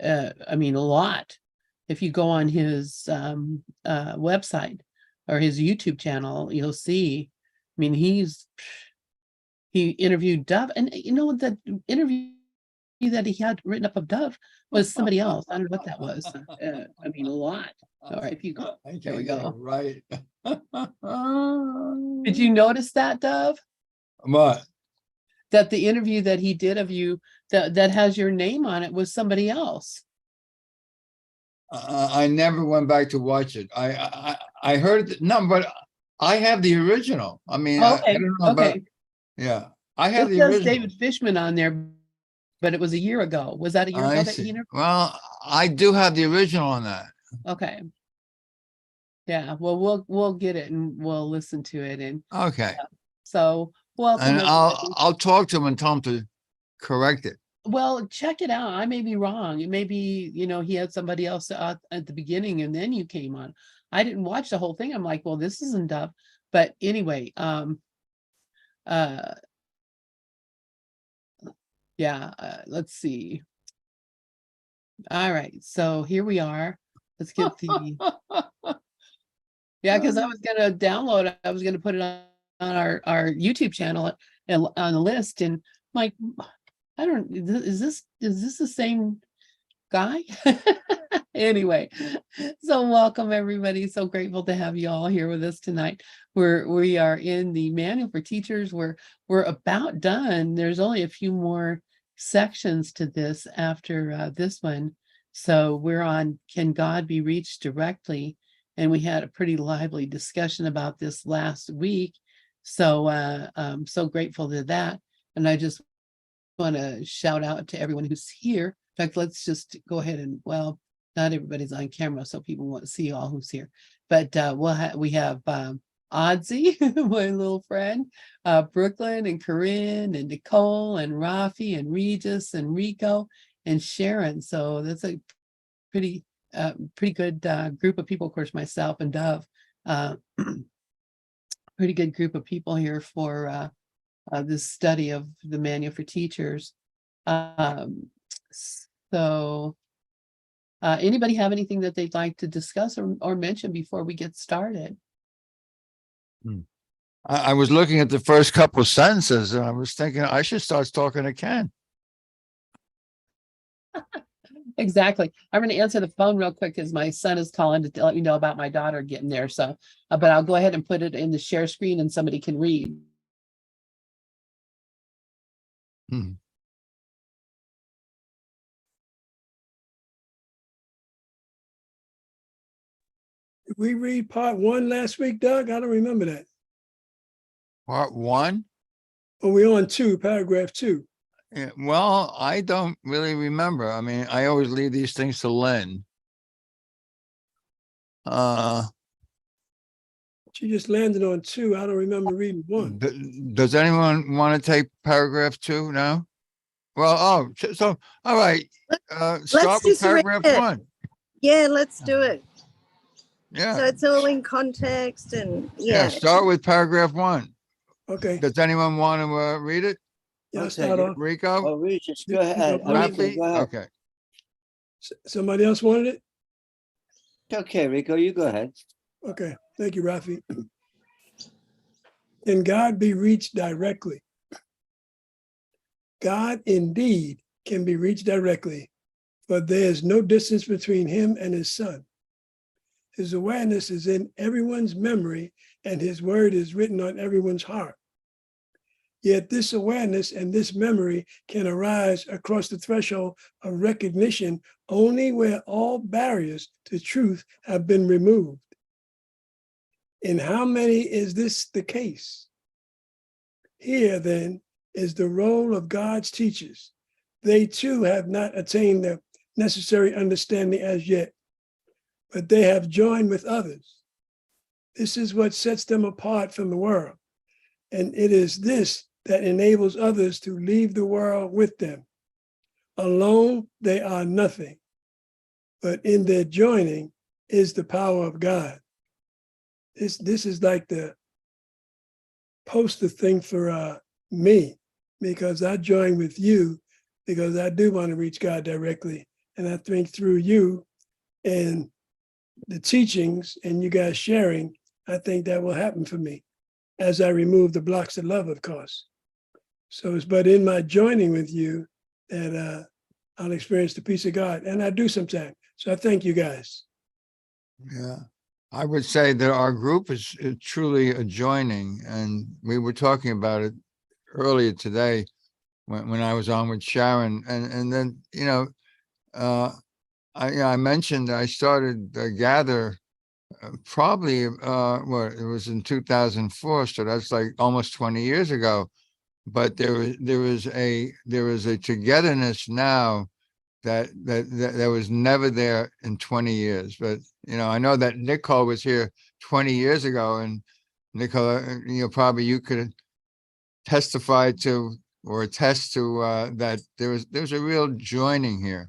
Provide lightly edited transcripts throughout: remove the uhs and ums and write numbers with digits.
I mean, a lot. If you go on his website or his YouTube channel, you'll see. I mean, he interviewed Dove, and you know the interview that he had written up of Dove was somebody else. I don't know what that was. I mean, a lot. All right, if you go, there we go. Right. Did you notice that, Dove? What? That the interview that he did of you that has your name on it was somebody else. I never went back to watch it. I heard no, but I have the original. I mean, Okay, I don't know about. Yeah, I have it the says original. David Fishman on there, but it was a year ago. Was that a year ago I that he see. interviewed? Well, I do have the original on that. Okay. Yeah, well, we'll get it and we'll listen to it. And Okay. So welcome. And I'll talk to him and tell him to correct it. Well, check it out. I may be wrong. It may be, he had somebody else at the beginning and then you came on. I didn't watch the whole thing. I'm like, well, this isn't Dove. But anyway, let's see. All right, so here we are. Let's get the because I was gonna download it. I was gonna put it on our YouTube channel and on the list, and like, I don't, is this the same guy? Anyway, so welcome everybody. So grateful to have you all here with us tonight. We are in the manual for teachers. We're about done. There's only a few more sections to this after this one. So we're on Can God Be Reached Directly? And we had a pretty lively discussion about this last week. So I'm so grateful to that. And I just want to shout out to everyone who's here. In fact, let's just go ahead and, well, not everybody's on camera, so people won't see all who's here. But we have Oddsy, my little friend, Brooklyn and Corinne and Nicole and Rafi and Regis and Rico and Sharon. So that's a pretty good group of people. Of course, myself and Dove, pretty good group of people here for this study of the manual for teachers. So anybody have anything that they'd like to discuss or mention before we get started? I was looking at the first couple of sentences and I was thinking I should start talking to Ken. Exactly. I'm going to answer the phone real quick because my son is calling to let me know about my daughter getting there. So, but I'll go ahead and put it in the share screen and somebody can read. Hmm. Did we read part 1 last week, Doug? I don't remember that. Part 1? Oh, we're on 2, paragraph 2. Yeah, well, I don't really remember. I mean, I always leave these things to Len. She just landed on 2. I don't remember reading 1. Does anyone want to take paragraph 2 now? Well, so all right. Start with paragraph 1. Yeah, let's do it. Yeah. So it's all in context and Yeah, start with paragraph 1. Okay. Does anyone want to read it? Yeah, start off. Rico? Oh, Regis, go ahead. Rafi? Go ahead. Okay. Somebody else wanted it? Okay, Rico, you go ahead. Okay. Thank you, Rafi. Can God be reached directly? God indeed can be reached directly, for there is no distance between him and his son. His awareness is in everyone's memory, and his word is written on everyone's heart. Yet this awareness and this memory can arise across the threshold of recognition only where all barriers to truth have been removed. In how many is this the case? Here, then, is the role of God's teachers. They too have not attained the necessary understanding as yet, but they have joined with others. This is what sets them apart from the world, and it is this that enables others to leave the world with them. Alone, they are nothing, but in their joining is the power of God. This is like the poster thing for me, because I join with you because I do want to reach God directly, And I think through you and the teachings and you guys sharing, I think that will happen for me as I remove the blocks of love, of course. So it's but in my joining with you that I'll experience the peace of God. And I do sometimes. So I thank you guys. Yeah. I would say that our group is truly adjoining, and we were talking about it earlier today when I was on with Sharon, and then I mentioned I started Gather probably what it was in 2004, so that's like almost 20 years ago. But there is a togetherness now that was never there in 20 years. But I know that Nicole was here 20 years ago, and Nicole, probably you could testify to or attest to that there was a real joining here.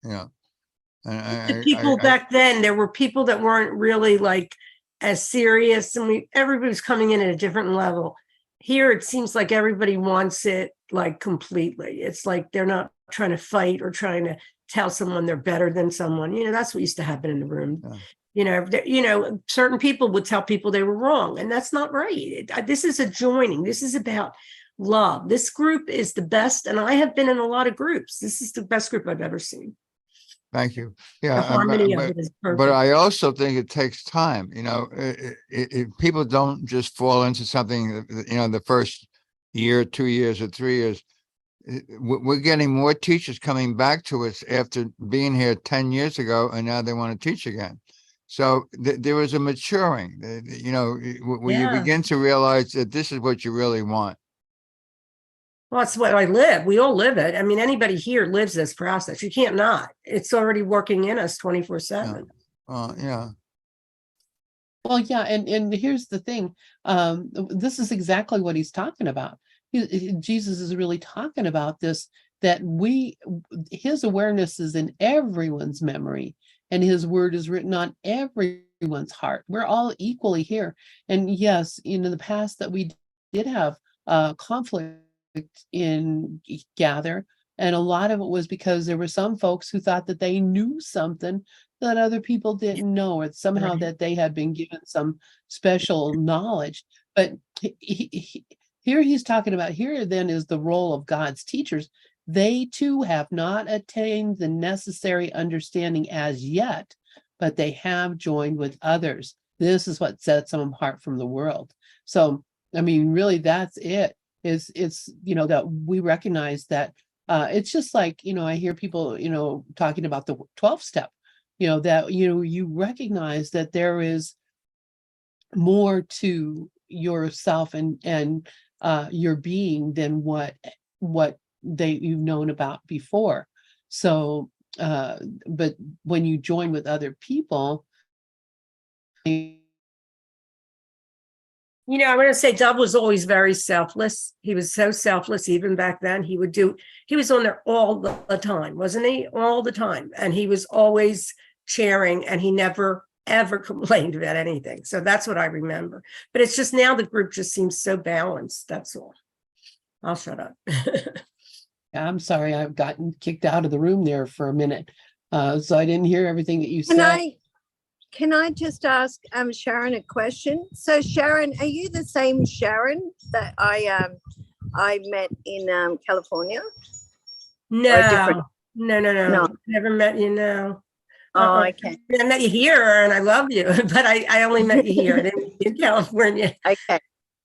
And The people back then, there were people that weren't really like as serious, and everybody was coming in at a different level. Here, it seems like everybody wants it like completely. It's like they're not trying to fight or trying to tell someone they're better than someone. That's what used to happen in the room. Yeah. Certain people would tell people they were wrong, and that's not right. This is a joining. This is about love. This group is the best, and I have been in a lot of groups. This is the best group I've ever seen. Thank you. The Yeah, harmony of it is perfect. but I also think it takes time. People don't just fall into something. The first year, 2 years, or 3 years. We're getting more teachers coming back to us after being here 10 years ago, and now they want to teach again. So there is a maturing. When you begin to realize that this is what you really want. Well, that's what I live. We all live it. I mean, anybody here lives this process. You can't not. It's already working in us 24/7. Yeah. Well, yeah, and here's the thing. This is exactly what he's talking about. Jesus is really talking about this, that his awareness is in everyone's memory, and his word is written on everyone's heart. We're all equally here. And yes, in the past that we did have conflict in Gather, and a lot of it was because there were some folks who thought that they knew something that other people didn't know, or somehow that they had been given some special knowledge. But here he's talking about, here then is the role of God's teachers. They too have not attained the necessary understanding as yet, but they have joined with others. This is what sets them apart from the world. So, I mean, really, that's it. It's that we recognize that it's just like, I hear people, talking about the 12 step, that, you you that there is more to yourself and your being than what you've known about before. So, but when you join with other people, I'm going to say Dove was always very selfless. He was so selfless even back then. He was on there all the time, wasn't he? All the time. And he was always sharing, and he never, ever complained about anything. So that's what I remember. But it's just now the group just seems so balanced. That's all. I'll shut up. I'm sorry, I've gotten kicked out of the room there for a minute. So I didn't hear everything that you said. Can I just ask Sharon a question? So Sharon, are you the same Sharon that I met in California? No. Never met you. No. Oh, okay. I met you here, and I love you, but I only met you here in California. Okay. Yeah.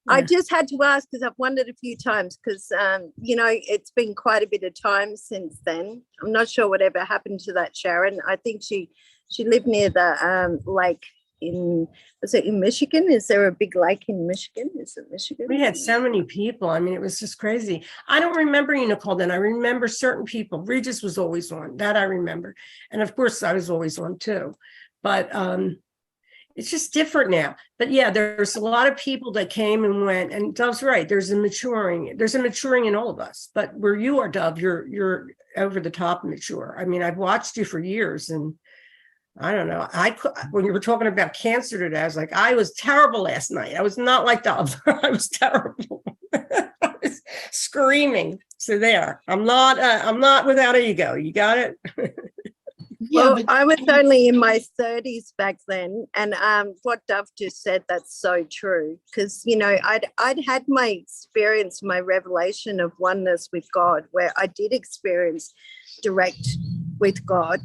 I just had to ask because I've wondered a few times because, it's been quite a bit of time since then. I'm not sure whatever happened to that Sharon. I think she lived near the lake was it in Michigan? Is there a big lake in Michigan? Is it Michigan? We had so many people. I mean, it was just crazy. I don't remember you, Nicole, then. I remember certain people. Regis was always on. That I remember. And of course, I was always on too. But it's just different now. But yeah, there's a lot of people that came and went. And Dove's right. There's a maturing in all of us. But where you are, Dove, you're over the top mature. I mean, I've watched you for years, and I don't know. When you were talking about cancer today, I was like, I was terrible last night. I was not like Dove. I was terrible. I was screaming. So there, I'm not without ego. You got it? Yeah, Well, I was only in my 30s back then, and what Dove just said, that's so true. Because I'd had my experience, my revelation of oneness with God, where I did experience direct with God,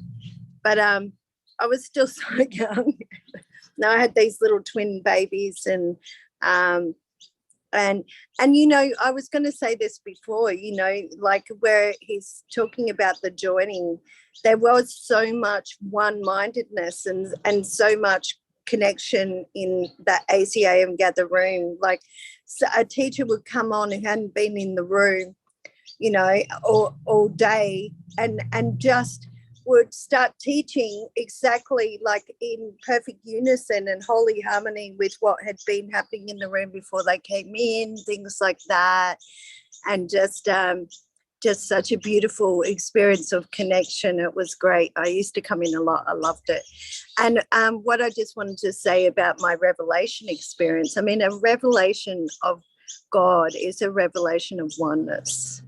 but I was still so young. Now I had these little twin babies, and I was going to say this before, like where he's talking about the joining, there was so much one-mindedness and so much connection in that ACIM gather room. Like, so a teacher would come on who hadn't been in the room, all day, and just would start teaching exactly like in perfect unison and holy harmony with what had been happening in the room before they came in, things like that. And just such a beautiful experience of connection. It was great. I used to come in a lot. I loved it. And what I just wanted to say about my revelation experience, I mean, a revelation of God is a revelation of oneness.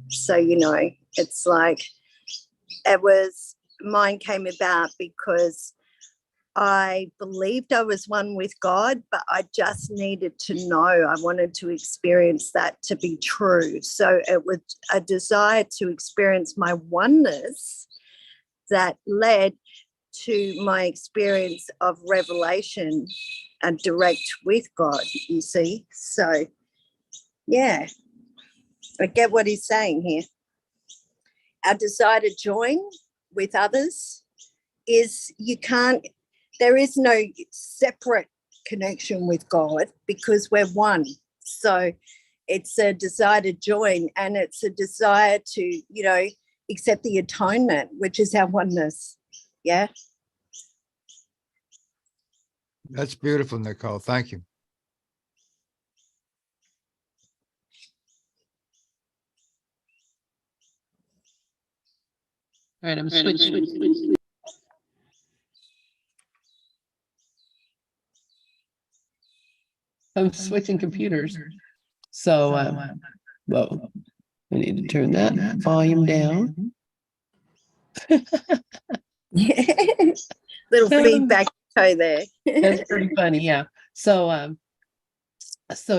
So, it's like, mine came about because I believed I was one with God, but I just needed to know. I wanted to experience that to be true. So it was a desire to experience my oneness that led to my experience of revelation and direct with God, you see. So, yeah, I get what he's saying here. Our desire to join with others is there is no separate connection with God because we're one. So it's a desire to join, and it's a desire to, accept the atonement, which is our oneness. Yeah. That's beautiful, Nicole. Thank you. all right, I'm switching. I'm switching computers. So, whoa, I need to turn that volume down. Little feedback there. That's pretty funny, yeah. So,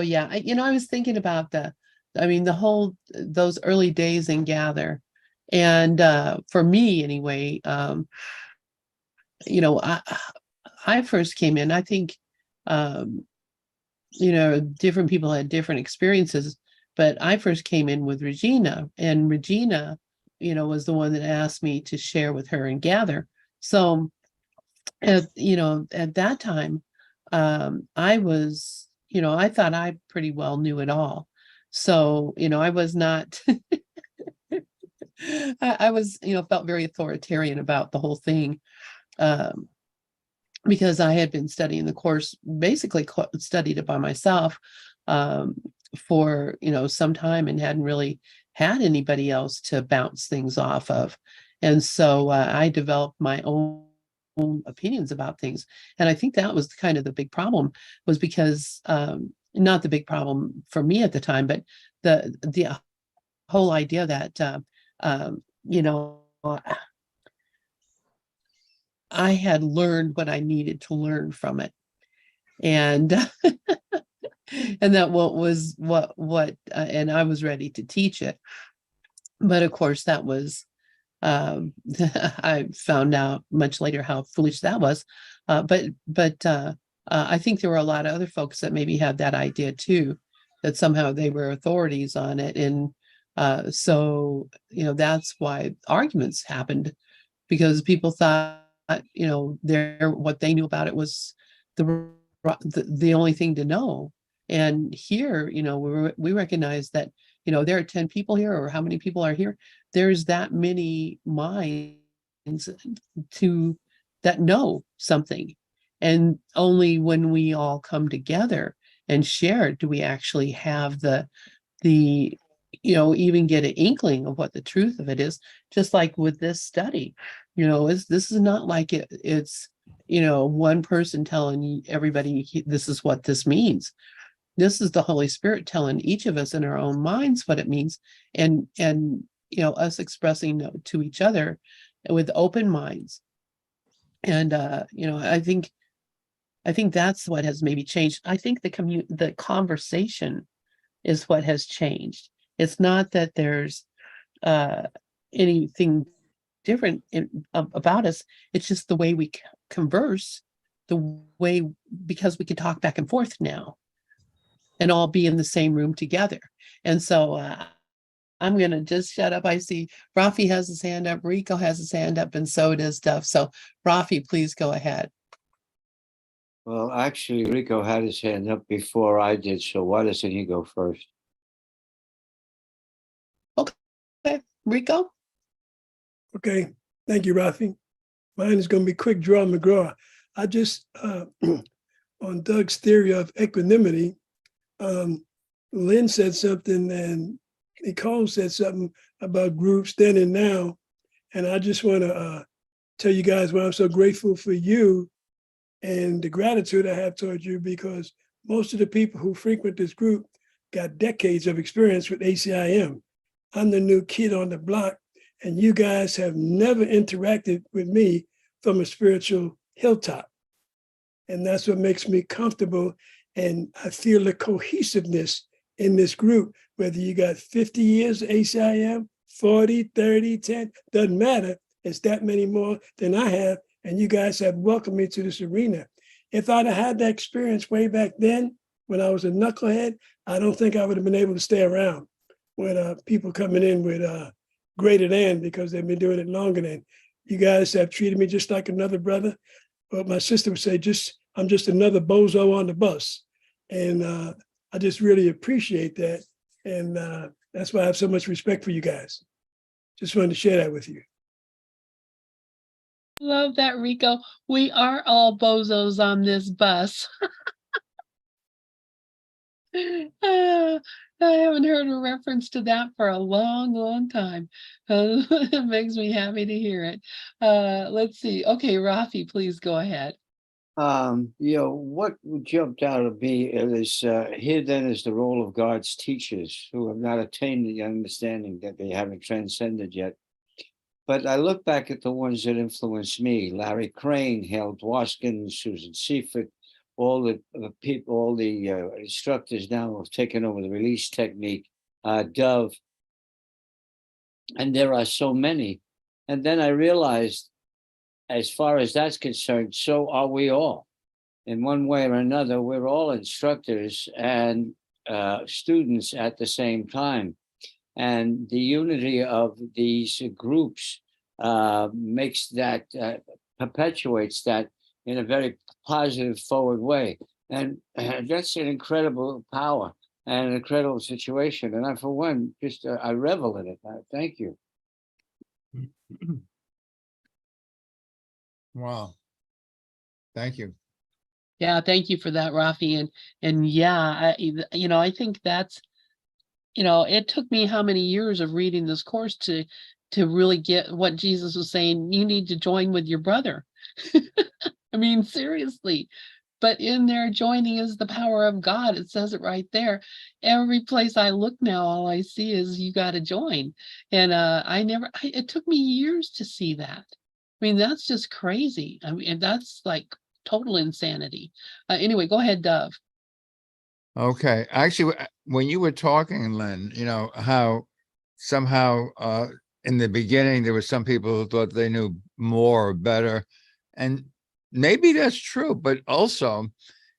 yeah, I was thinking about those early days in Gather, and for me anyway, I first came in. I think, different people had different experiences, but I first came in with Regina, and Regina, was the one that asked me to share with her and Gather. So, at that time, I was, I thought I pretty well knew it all. So, I was not, I was, felt very authoritarian about the whole thing. Because I had been studying the course, basically studied it by myself for, some time, and hadn't really had anybody else to bounce things off of. And so I developed my own opinions about things. And I think that was kind of the big problem, was because not the big problem for me at the time, but the whole idea that, I had learned what I needed to learn from it. And and that and I was ready to teach it. But of course, that was I found out much later how foolish that was. But I think there were a lot of other folks that maybe had that idea too, that somehow they were authorities on it. And so, that's why arguments happened, because people thought, what they knew about it was the only thing to know. And here, we recognize that, there are 10 people here, or how many people are here. There's that many minds that know something. And only when we all come together and share do we actually have the even get an inkling of what the truth of it is. Just like with this study, this is not like it's one person telling everybody this is what this means. This is the Holy Spirit telling each of us in our own minds what it means, and us expressing to each other with open minds. And I think that's what has maybe changed. I think the conversation is what has changed. It's not that there's anything different about us. It's just the way we converse, the way, because we can talk back and forth now and all be in the same room together. And so I'm going to just shut up. I see Rafi has his hand up, Rico has his hand up, and so does Duff. So Rafi, please go ahead. Well, actually, Rico had his hand up before I did, so why doesn't he go first? Okay, Rico? Okay, thank you, Rafi. Mine is going to be quick draw McGraw. I just, on Doug's theory of equanimity, Lynn said something and Nicole said something about groups then and now. And I just want to tell you guys why I'm so grateful for you and the gratitude I have towards you, because most of the people who frequent this group got decades of experience with ACIM. I'm the new kid on the block, and you guys have never interacted with me from a spiritual hilltop. And that's what makes me comfortable. And I feel the cohesiveness in this group, whether you got 50 years of ACIM, 40, 30, 10, doesn't matter. It's that many more than I have. And you guys have welcomed me to this arena. If I'd have had that experience way back then, when I was a knucklehead, I don't think I would have been able to stay around with people coming in with greater than, because they've been doing it longer than. You guys have treated me just like another brother. But my sister would say, I'm just another bozo on the bus. And I just really appreciate that. And that's why I have so much respect for you guys. Just wanted to share that with you. Love that, Rico. We are all bozos on this bus. I haven't heard a reference to that for a long, long time. It makes me happy to hear it. Let's see. Okay, Rafi, please go ahead. What jumped out of me is here then is the role of God's teachers who have not attained the understanding that they haven't transcended yet. But I look back at the ones that influenced me: Larry Crane, Hal Dwoskin, Susan Seifert, all the people, all the instructors now have taken over the release technique, Dove, and there are so many. And then I realized, as far as that's concerned, so are we all. In one way or another, we're all instructors and students at the same time. And the unity of these groups makes that, perpetuates that in a very positive, forward way. And that's an incredible power and an incredible situation. And I, for one, just I revel in it. Thank you. Wow. Thank you. Yeah, thank you for that, Rafi. And yeah, I think that's, it took me how many years of reading this course to really get what Jesus was saying. You need to join with your brother. I mean, seriously. But in there, joining is the power of God. It says it right there. Every place I look now, all I see is you got to join. And it took me years to see that. I mean, that's just crazy. I mean, that's like total insanity. Anyway, go ahead, Dove. Okay. Actually, when you were talking, Lynn, how somehow in the beginning, there were some people who thought they knew more or better. And maybe that's true, but also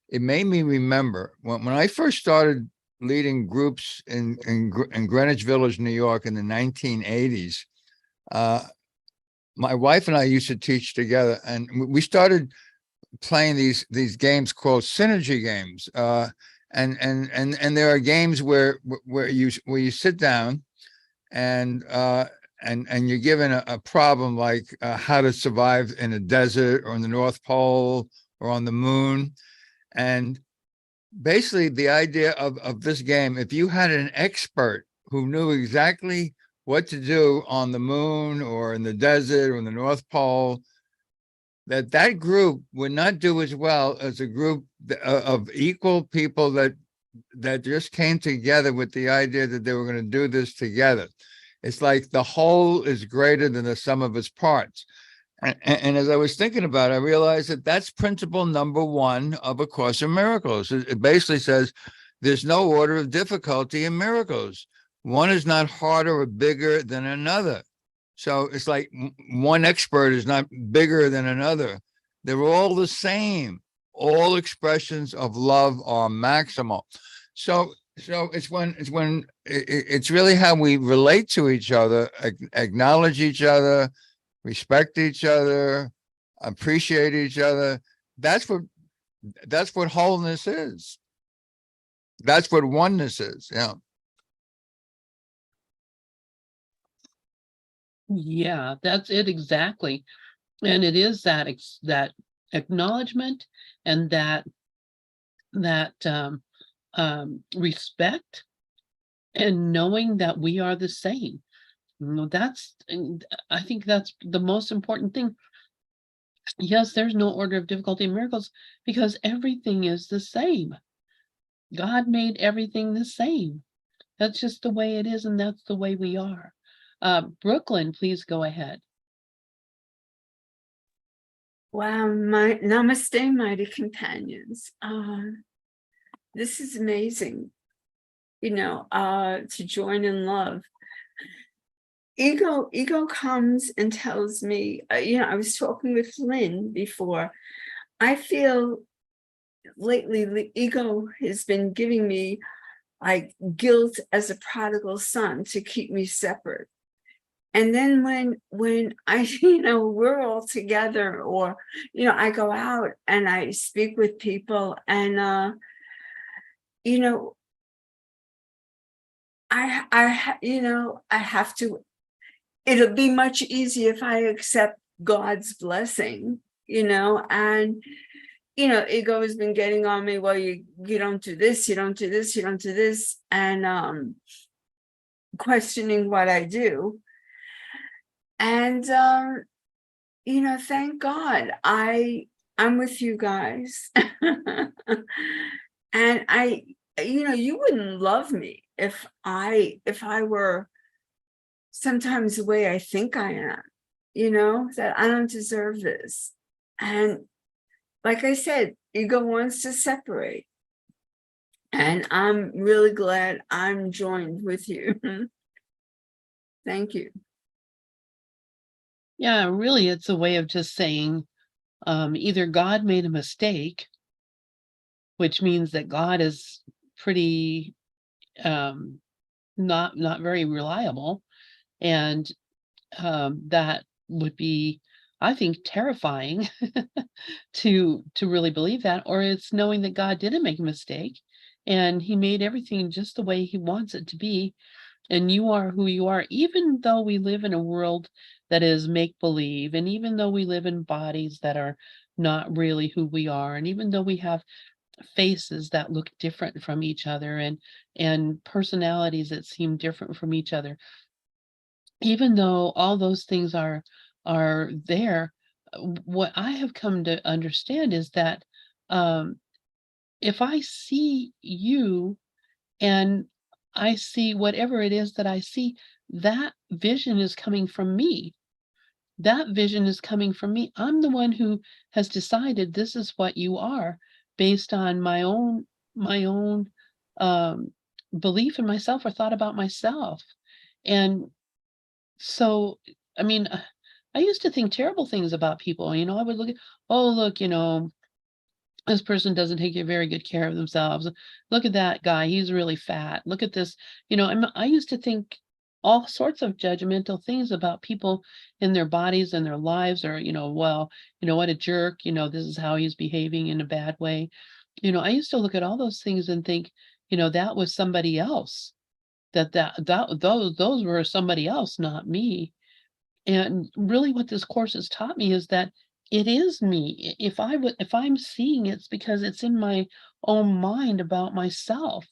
it made me remember when I first started leading groups in Greenwich Village, New York in the 1980s. My wife and I used to teach together, and we started playing these games called synergy games. And there are games where you sit down and you're given a problem like how to survive in a desert or in the North Pole or on the moon. And basically the idea of this game, if you had an expert who knew exactly what to do on the moon or in the desert or in the North Pole, that group would not do as well as a group of equal people that that just came together with the idea that they were going to do this together. It's like the whole is greater than the sum of its parts. And as I was thinking about it, I realized that that's principle number one of A Course in Miracles. It basically says there's no order of difficulty in miracles. One is not harder or bigger than another. So it's like one expert is not bigger than another. They're all the same. All expressions of love are maximal. So it's really how we relate to each other, acknowledge each other, respect each other, appreciate each other. That's what wholeness is. That's what oneness is. Yeah. Yeah, that's it exactly. And it is that that acknowledgement and that respect and knowing that we are the same. I think that's the most important thing. Yes, there's no order of difficulty in miracles because everything is the same. God made everything the same. That's just the way it is, and that's the way we are. Brooklyn, please go ahead. Wow, my namaste, mighty companions. This is amazing, to join in love. Ego comes and tells me, I was talking with Lynn before. I feel lately the ego has been giving me like guilt as a prodigal son to keep me separate. And then when I, we're all together, or, I go out and I speak with people and, I have to, it'll be much easier if I accept God's blessing, and, ego has been getting on me. Well, you don't do this, you don't do this, you don't do this, and questioning what I do. And, thank God I'm with you guys. And you wouldn't love me if I were sometimes the way I think I am, that I don't deserve this. And like I said, ego wants to separate. And I'm really glad I'm joined with you. Thank you. Yeah, really, it's a way of just saying either God made a mistake, which means that God is pretty not very reliable, and that would be, I think, terrifying to really believe that. Or it's knowing that God didn't make a mistake and he made everything just the way he wants it to be, and you are who you are, even though we live in a world that is make-believe, and even though we live in bodies that are not really who we are, and even though we have faces that look different from each other, and personalities that seem different from each other, even though all those things are there, what I have come to understand is that if I see you and I see whatever it is that I see, that vision is coming from me. That vision is coming from me. I'm the one who has decided this is what you are based on my own belief in myself or thought about myself. And so, I mean, I used to think terrible things about people. I would look at, oh, look, this person doesn't take very good care of themselves. Look at that guy, he's really fat. Look at this, I used to think all sorts of judgmental things about people in their bodies and their lives, or, well, what a jerk, this is how he's behaving in a bad way. I used to look at all those things and think, that was somebody else, those were somebody else, not me. And really what this course has taught me is that it is me. If I'm seeing it, it's because it's in my own mind about myself.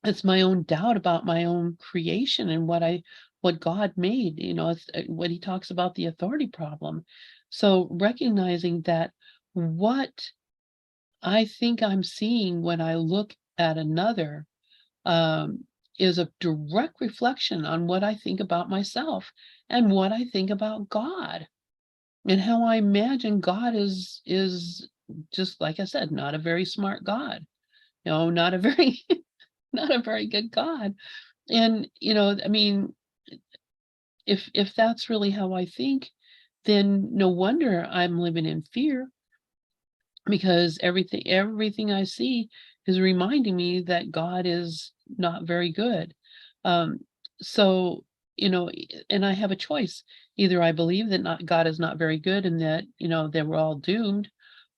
It's my own doubt about my own creation and what God made, it's what he talks about, the authority problem. So recognizing that what I think I'm seeing when I look at another is a direct reflection on what I think about myself and what I think about God, and how I imagine God is just, like I said, not a very smart God, not a very not a very good God. And I mean, if that's really how I think, then no wonder I'm living in fear, because everything I see is reminding me that God is not very good. So, and I have a choice. Either I believe that God is not very good and that, that we're all doomed,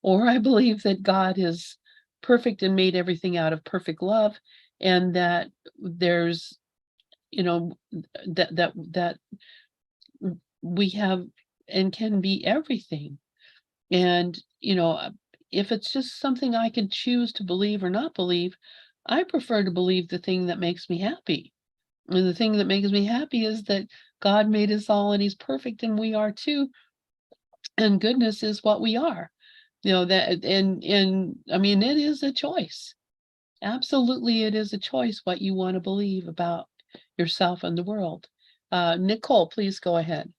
or I believe that God is perfect and made everything out of perfect love, and that there's, that we have and can be everything. And, if it's just something I can choose to believe or not believe, I prefer to believe the thing that makes me happy. And the thing that makes me happy is that God made us all and he's perfect and we are too. And goodness is what we are. That and I mean, it is a choice. Absolutely, it is a choice what you want to believe about yourself and the world. Nicole, please go ahead.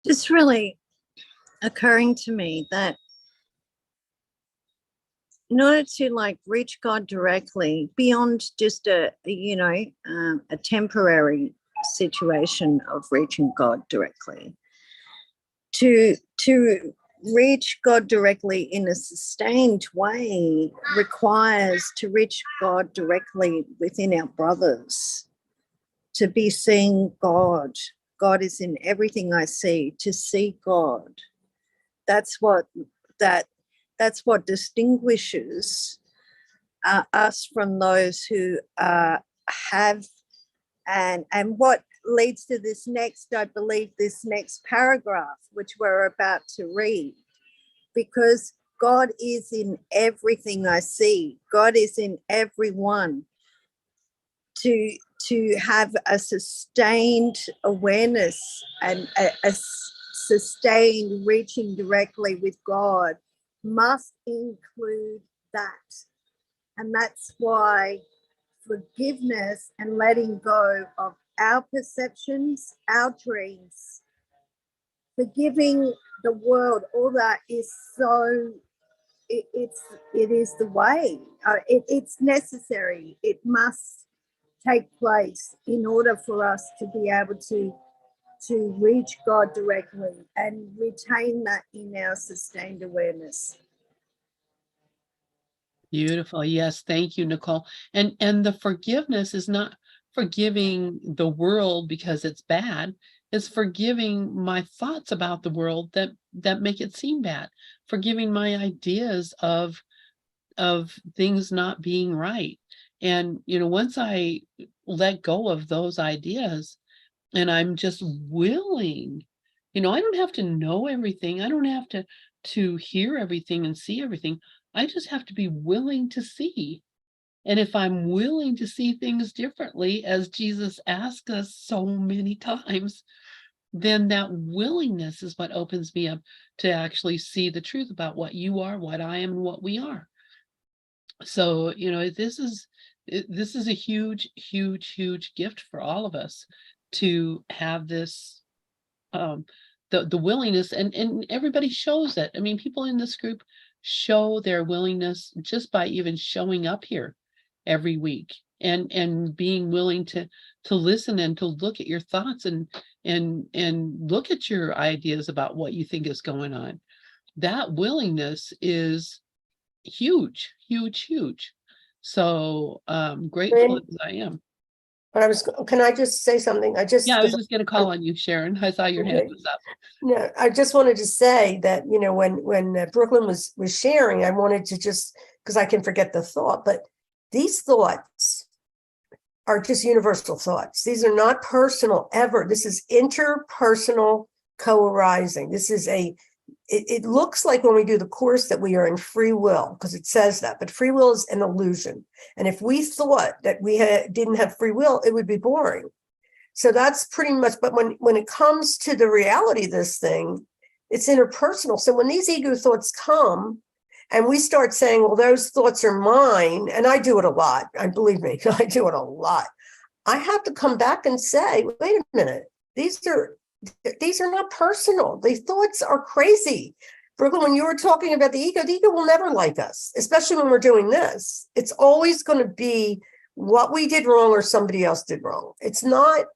Just really occurring to me that in order to like reach God directly beyond just a temporary situation of reaching God directly, to reach God directly in a sustained way requires to reach God directly within our brothers, to be seeing God. God is in everything I see, to see God. That's what distinguishes us from those who have, and what leads to this next, I believe, this next paragraph, which we're about to read, because God is in everything I see. God is in everyone. To have a sustained awareness and a sustained reaching directly with God must include that. And that's why forgiveness and letting go of our perceptions, our dreams, forgiving the world, all that is so, it is the way. It's necessary. It must take place in order for us to be able to reach God directly and retain that in our sustained awareness. Beautiful. Yes, thank you, Nicole. And the forgiveness is not forgiving the world because it's bad. It's forgiving my thoughts about the world that make it seem bad. Forgiving my ideas of things not being right. And once I let go of those ideas and I'm just willing, I don't have to know everything. I don't have to hear everything and see everything. I just have to be willing to see. And if I'm willing to see things differently, as Jesus asked us so many times, then that willingness is what opens me up to actually see the truth about what you are, what I am, and what we are. So, this is a huge, huge, huge gift for all of us to have this, the willingness, and everybody shows it. I mean, people in this group show their willingness just by even showing up here every week and being willing to listen and to look at your thoughts and look at your ideas about what you think is going on. That willingness is huge, huge, huge. So grateful Lynn, as I am. can I just say something? I was just gonna call on you, Sharon. I saw your hand Okay. was up. No, I just wanted to say that, when Brooklyn was sharing, I wanted to just, because I can forget the thought, but these thoughts are just universal thoughts. These are not personal ever. This is interpersonal co-arising. This is it looks like when we do the course that we are in free will, because it says that, but free will is an illusion. And if we thought that we didn't have free will, it would be boring. So that's pretty much, but when it comes to the reality of this thing, it's interpersonal. So when these ego thoughts come, and we start saying, well, those thoughts are mine, and I do it a lot. I believe me, I do it a lot. I have to come back and say, wait a minute, these are not personal. These thoughts are crazy. Brooklyn, when you were talking about the ego will never like us, especially when we're doing this. It's always going to be what we did wrong or somebody else did wrong. It's not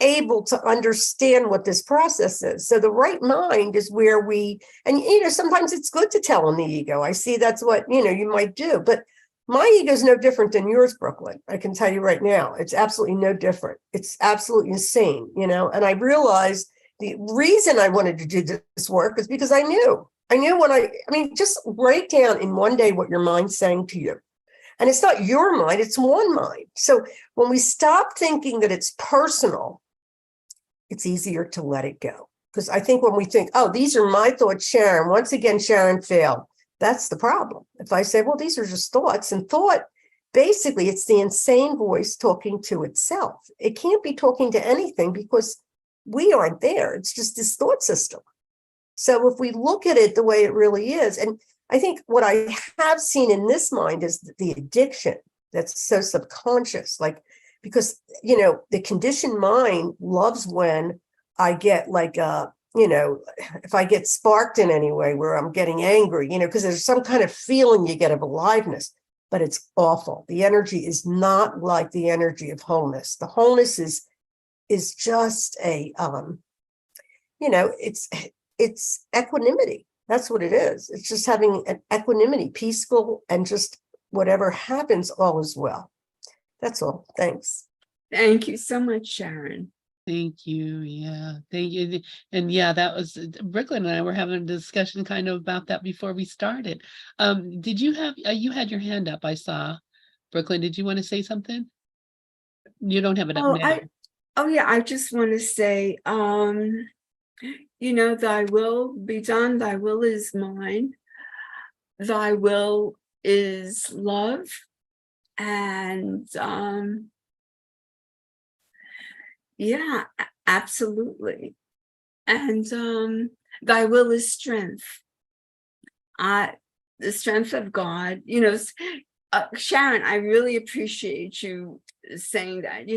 able to understand what this process is. So the right mind is where and sometimes it's good to tell on the ego. I see that's what, you might do, but my ego is no different than yours, Brooklyn. I can tell you right now, it's absolutely no different. It's absolutely insane, and I realized the reason I wanted to do this work is because I knew just write down in one day what your mind's saying to you. And it's not your mind, it's one mind. So when we stop thinking that it's personal, it's easier to let it go. Because I think when we think, oh, these are my thoughts, Sharon, once again, Sharon failed. That's the problem. If I say, well, these are just thoughts, and thought, basically, it's the insane voice talking to itself. It can't be talking to anything because we aren't there. It's just this thought system. So if we look at it the way it really is, and I think what I have seen in this mind is the addiction that's so subconscious, because, the conditioned mind loves when I get if I get sparked in any way where I'm getting angry, because there's some kind of feeling you get of aliveness, but it's awful. The energy is not like the energy of wholeness. The wholeness is just it's equanimity. That's what it is. It's just having an equanimity, peaceful, and just whatever happens, all is well. That's all. Thanks. Thank you so much, Sharon. Thank you. Yeah, thank you. And yeah, that was Brooklyn and I were having a discussion kind of about that before we started. Did you have you had your hand up? I saw. Brooklyn, did you want to say something? You don't have it up now. I just want to say, thy will be done, thy will is mine, thy will is love, and absolutely. And thy will is strength. The strength of God, Sharon, I really appreciate you saying that.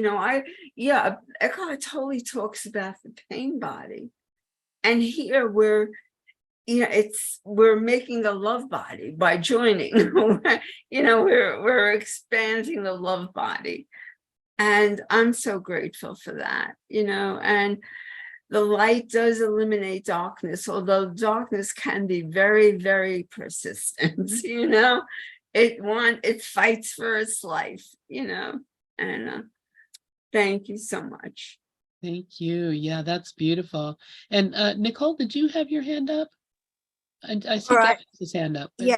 Eckhart Tolle talks about the pain body. And here we're making a love body by joining. We're expanding the love body. And I'm so grateful for that, and the light does eliminate darkness, although darkness can be very, very persistent, it fights for its life, and thank you so much. Thank you. Yeah, that's beautiful. And Nicole, did you have your hand up? I see Gavin's hand up. Yeah.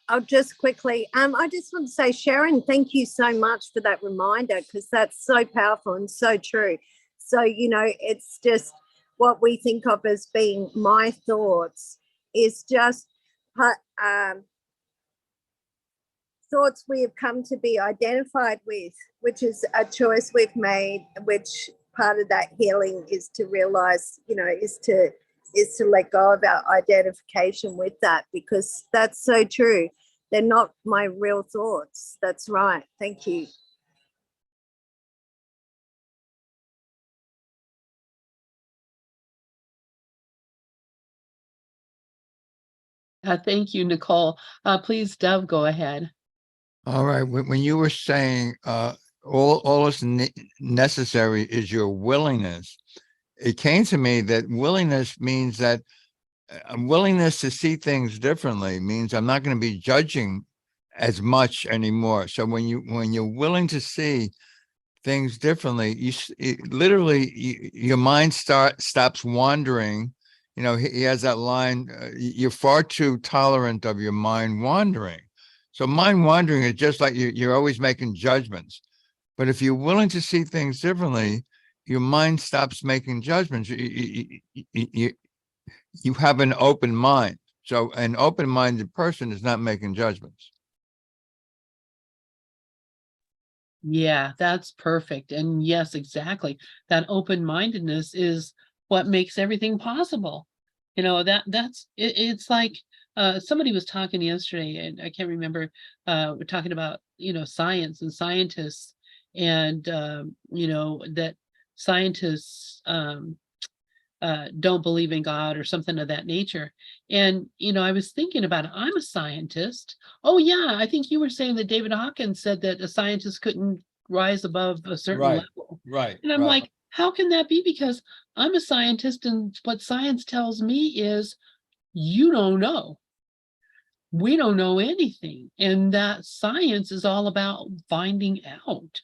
I'll just quickly, I just want to say, Sharon, thank you so much for that reminder, because that's so powerful and so true. So, it's just what we think of as being my thoughts is just thoughts we have come to be identified with, which is a choice we've made, which part of that healing is to realize, is to let go of our identification with that, because that's so true. They're not my real thoughts. That's right. Thank you. Thank you, Nicole. Please, Dove, go ahead. All right. When you were saying all that's necessary is your willingness, it came to me that willingness means that willingness to see things differently means I'm not going to be judging as much anymore. So when you're willing to see things differently, your mind stops wandering. He has that line, you're far too tolerant of your mind wandering. So mind wandering is just like you're always making judgments. But if you're willing to see things differently, your mind stops making judgments. You have an open mind. So an open-minded person is not making judgments. Yeah, that's perfect. And yes, exactly. That open-mindedness is what makes everything possible. It's like somebody was talking yesterday, and I can't remember, we're talking about, science and scientists, and, that scientists, don't believe in God or something of that nature. And, I was thinking about it. I'm a scientist. Oh, yeah. I think you were saying that David Hawkins said that a scientist couldn't rise above a certain Right, level. right, And I'm right. like, how can that be? Because I'm a scientist, and what science tells me is you don't know. We don't know anything. And that science is all about finding out.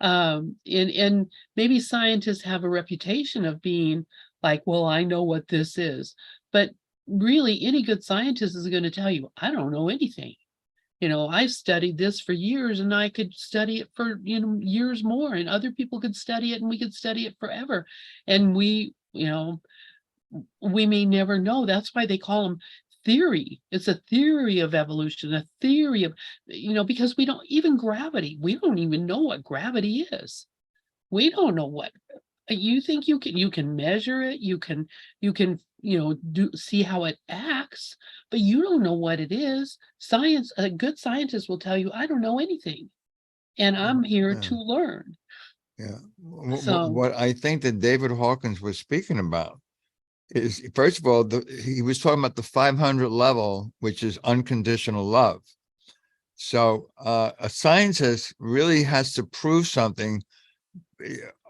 And maybe scientists have a reputation of being like, well, I know what this is. But really, any good scientist is going to tell you, I don't know anything. I've studied this for years, and I could study it for, years more, and other people could study it, and we could study it forever. And we may never know. That's why they call them theory. It's a theory of evolution, a theory of, because we don't even gravity. We don't even know what gravity is. We don't know what you think you can measure it. You can see how it acts, but you don't know what it is. Science, a good scientist will tell you, I don't know anything, and I'm here Yeah. to learn. Yeah. So What I think that David Hawkins was speaking about is, first of all, he was talking about the 500 level, which is unconditional love. So a scientist really has to prove something,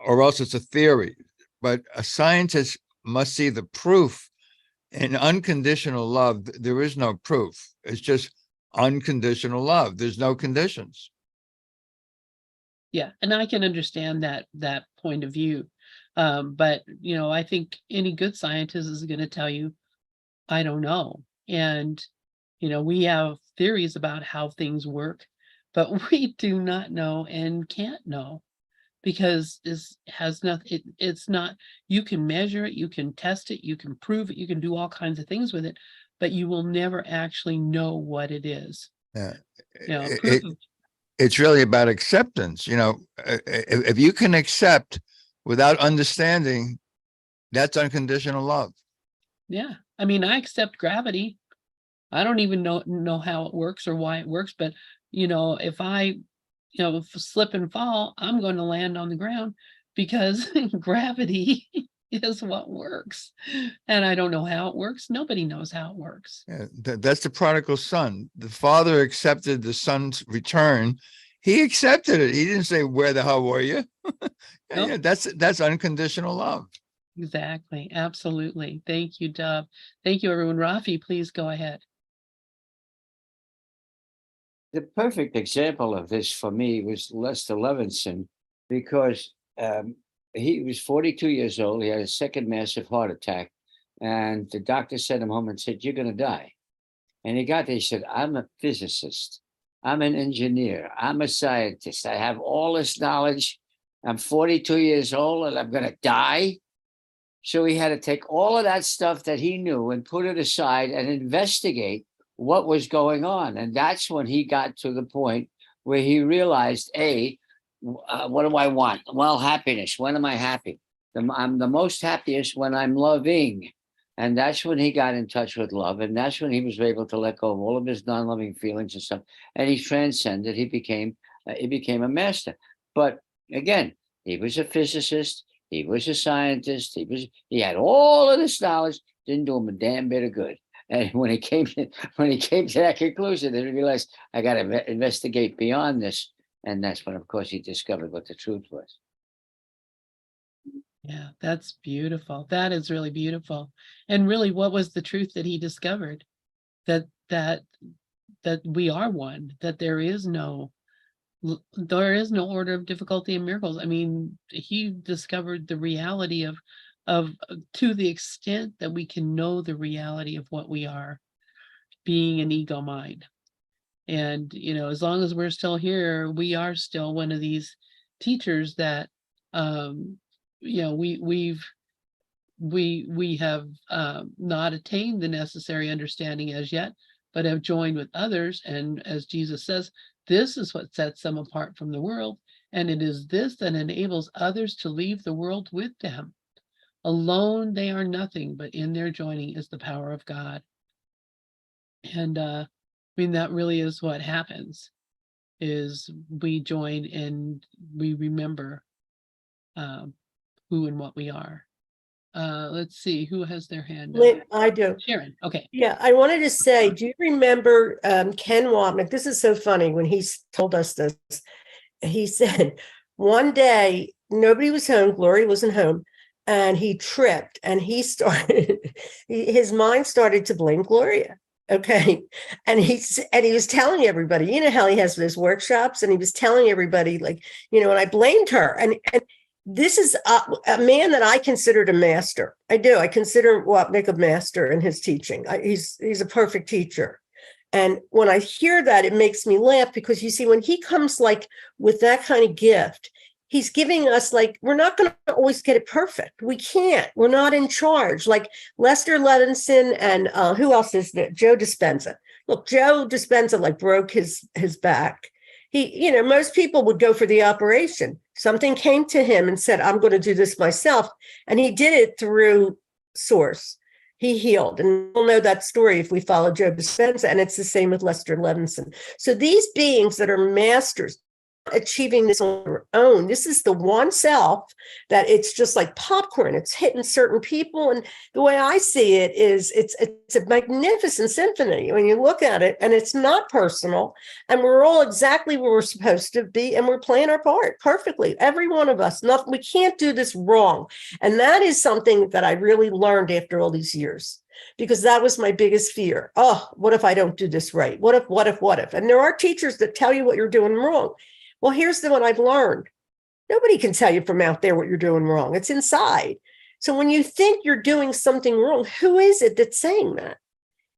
or else it's a theory. But a scientist must see the proof. In unconditional love, there is no proof. It's just unconditional love. There's no conditions. yeah, and I can understand that point of view. But I think any good scientist is going to tell you, I don't know. And we have theories about how things work, but we do not know and can't know, because it's not, you can measure it, you can test it, you can prove it, you can do all kinds of things with it, but you will never actually know what it is. Yeah. Proof of, It's really about acceptance. If you can accept without understanding, that's unconditional love. yeah. I mean, I accept gravity. I don't even know how it works or why it works, but if I slip and fall, I'm going to land on the ground, because gravity is what works. And I don't know how it works. Nobody knows how it works. Yeah, that's the prodigal son. The father accepted the son's return. He accepted it. He didn't say, "Where the hell were you?" Yeah, Nope. that's unconditional love. Exactly. Absolutely. Thank you, Dub. Thank you, everyone. Rafi, please go ahead. The perfect example of this for me was Lester Levinson, because he was 42 years old. He had a second massive heart attack, and the doctor sent him home and said, "You're going to die." And he got there. He said, "I'm a physicist. I'm an engineer. I'm a scientist. I have all this knowledge. I'm 42 years old, and I'm going to die." So he had to take all of that stuff that he knew and put it aside and investigate what was going on. And that's when he got to the point where he realized, what do I want? Well, happiness. When am I happy? I'm the most happiest when I'm loving. And that's when he got in touch with love. And that's when he was able to let go of all of his non-loving feelings and stuff. And he transcended. He became a master. But again, he was a physicist. He was a scientist. He had all of this knowledge. Didn't do him a damn bit of good. And when he came to that conclusion, then he realized, I got to investigate beyond this. And that's when, of course, he discovered what the truth was. Yeah, that's beautiful. That is really beautiful. And really, what was the truth that he discovered? That we are one, that there is no order of difficulty in miracles. I mean, he discovered the reality of to the extent that we can know the reality of what we are, being an ego mind. And as long as we're still here, we are still one of these teachers that we have not attained the necessary understanding as yet, but have joined with others. And as Jesus says, this is what sets them apart from the world. And it is this that enables others to leave the world with them. Alone they are nothing, but in their joining is the power of God. And I mean, that really is what happens, is we join and we remember um, who and what we are. Let's see, who has their hand up? I do. Sharon, okay. Yeah, I wanted to say, do you remember Ken Wapnick? This is so funny when he told us this. He said one day nobody was home, Gloria wasn't home, and he tripped and he started, his mind started to blame Gloria. Okay. And he was telling everybody, you know how he has those workshops, and he was telling everybody, like, you know, and I blamed her. And this is a man that I considered a master. I do. I consider Wapnick a master in his teaching. He's a perfect teacher. And when I hear that, it makes me laugh, because you see, when he comes like with that kind of gift, he's giving us, like, we're not going to always get it perfect. We can't. We're not in charge. Like Lester Levinson and who else is there? Joe Dispenza. Look, Joe Dispenza like broke his back. He, you know, most people would go for the operation. Something came to him and said, I'm going to do this myself. And he did it through Source. He healed. And we'll know that story if we follow Joe Dispenza. And it's the same with Lester Levinson. So these beings that are masters, achieving this on their own, this is the one self that it's just like popcorn. It's hitting certain people. And the way I see it is it's a magnificent symphony when you look at it, and it's not personal, and we're all exactly where we're supposed to be, and we're playing our part perfectly, every one of us. Nothing, we can't do this wrong. And that is something that I really learned after all these years, because that was my biggest fear. Oh, what if I don't do this right? What if? And there are teachers that tell you what you're doing wrong. Well, here's the one I've learned. Nobody can tell you from out there what you're doing wrong. It's inside. So when you think you're doing something wrong, who is it that's saying that?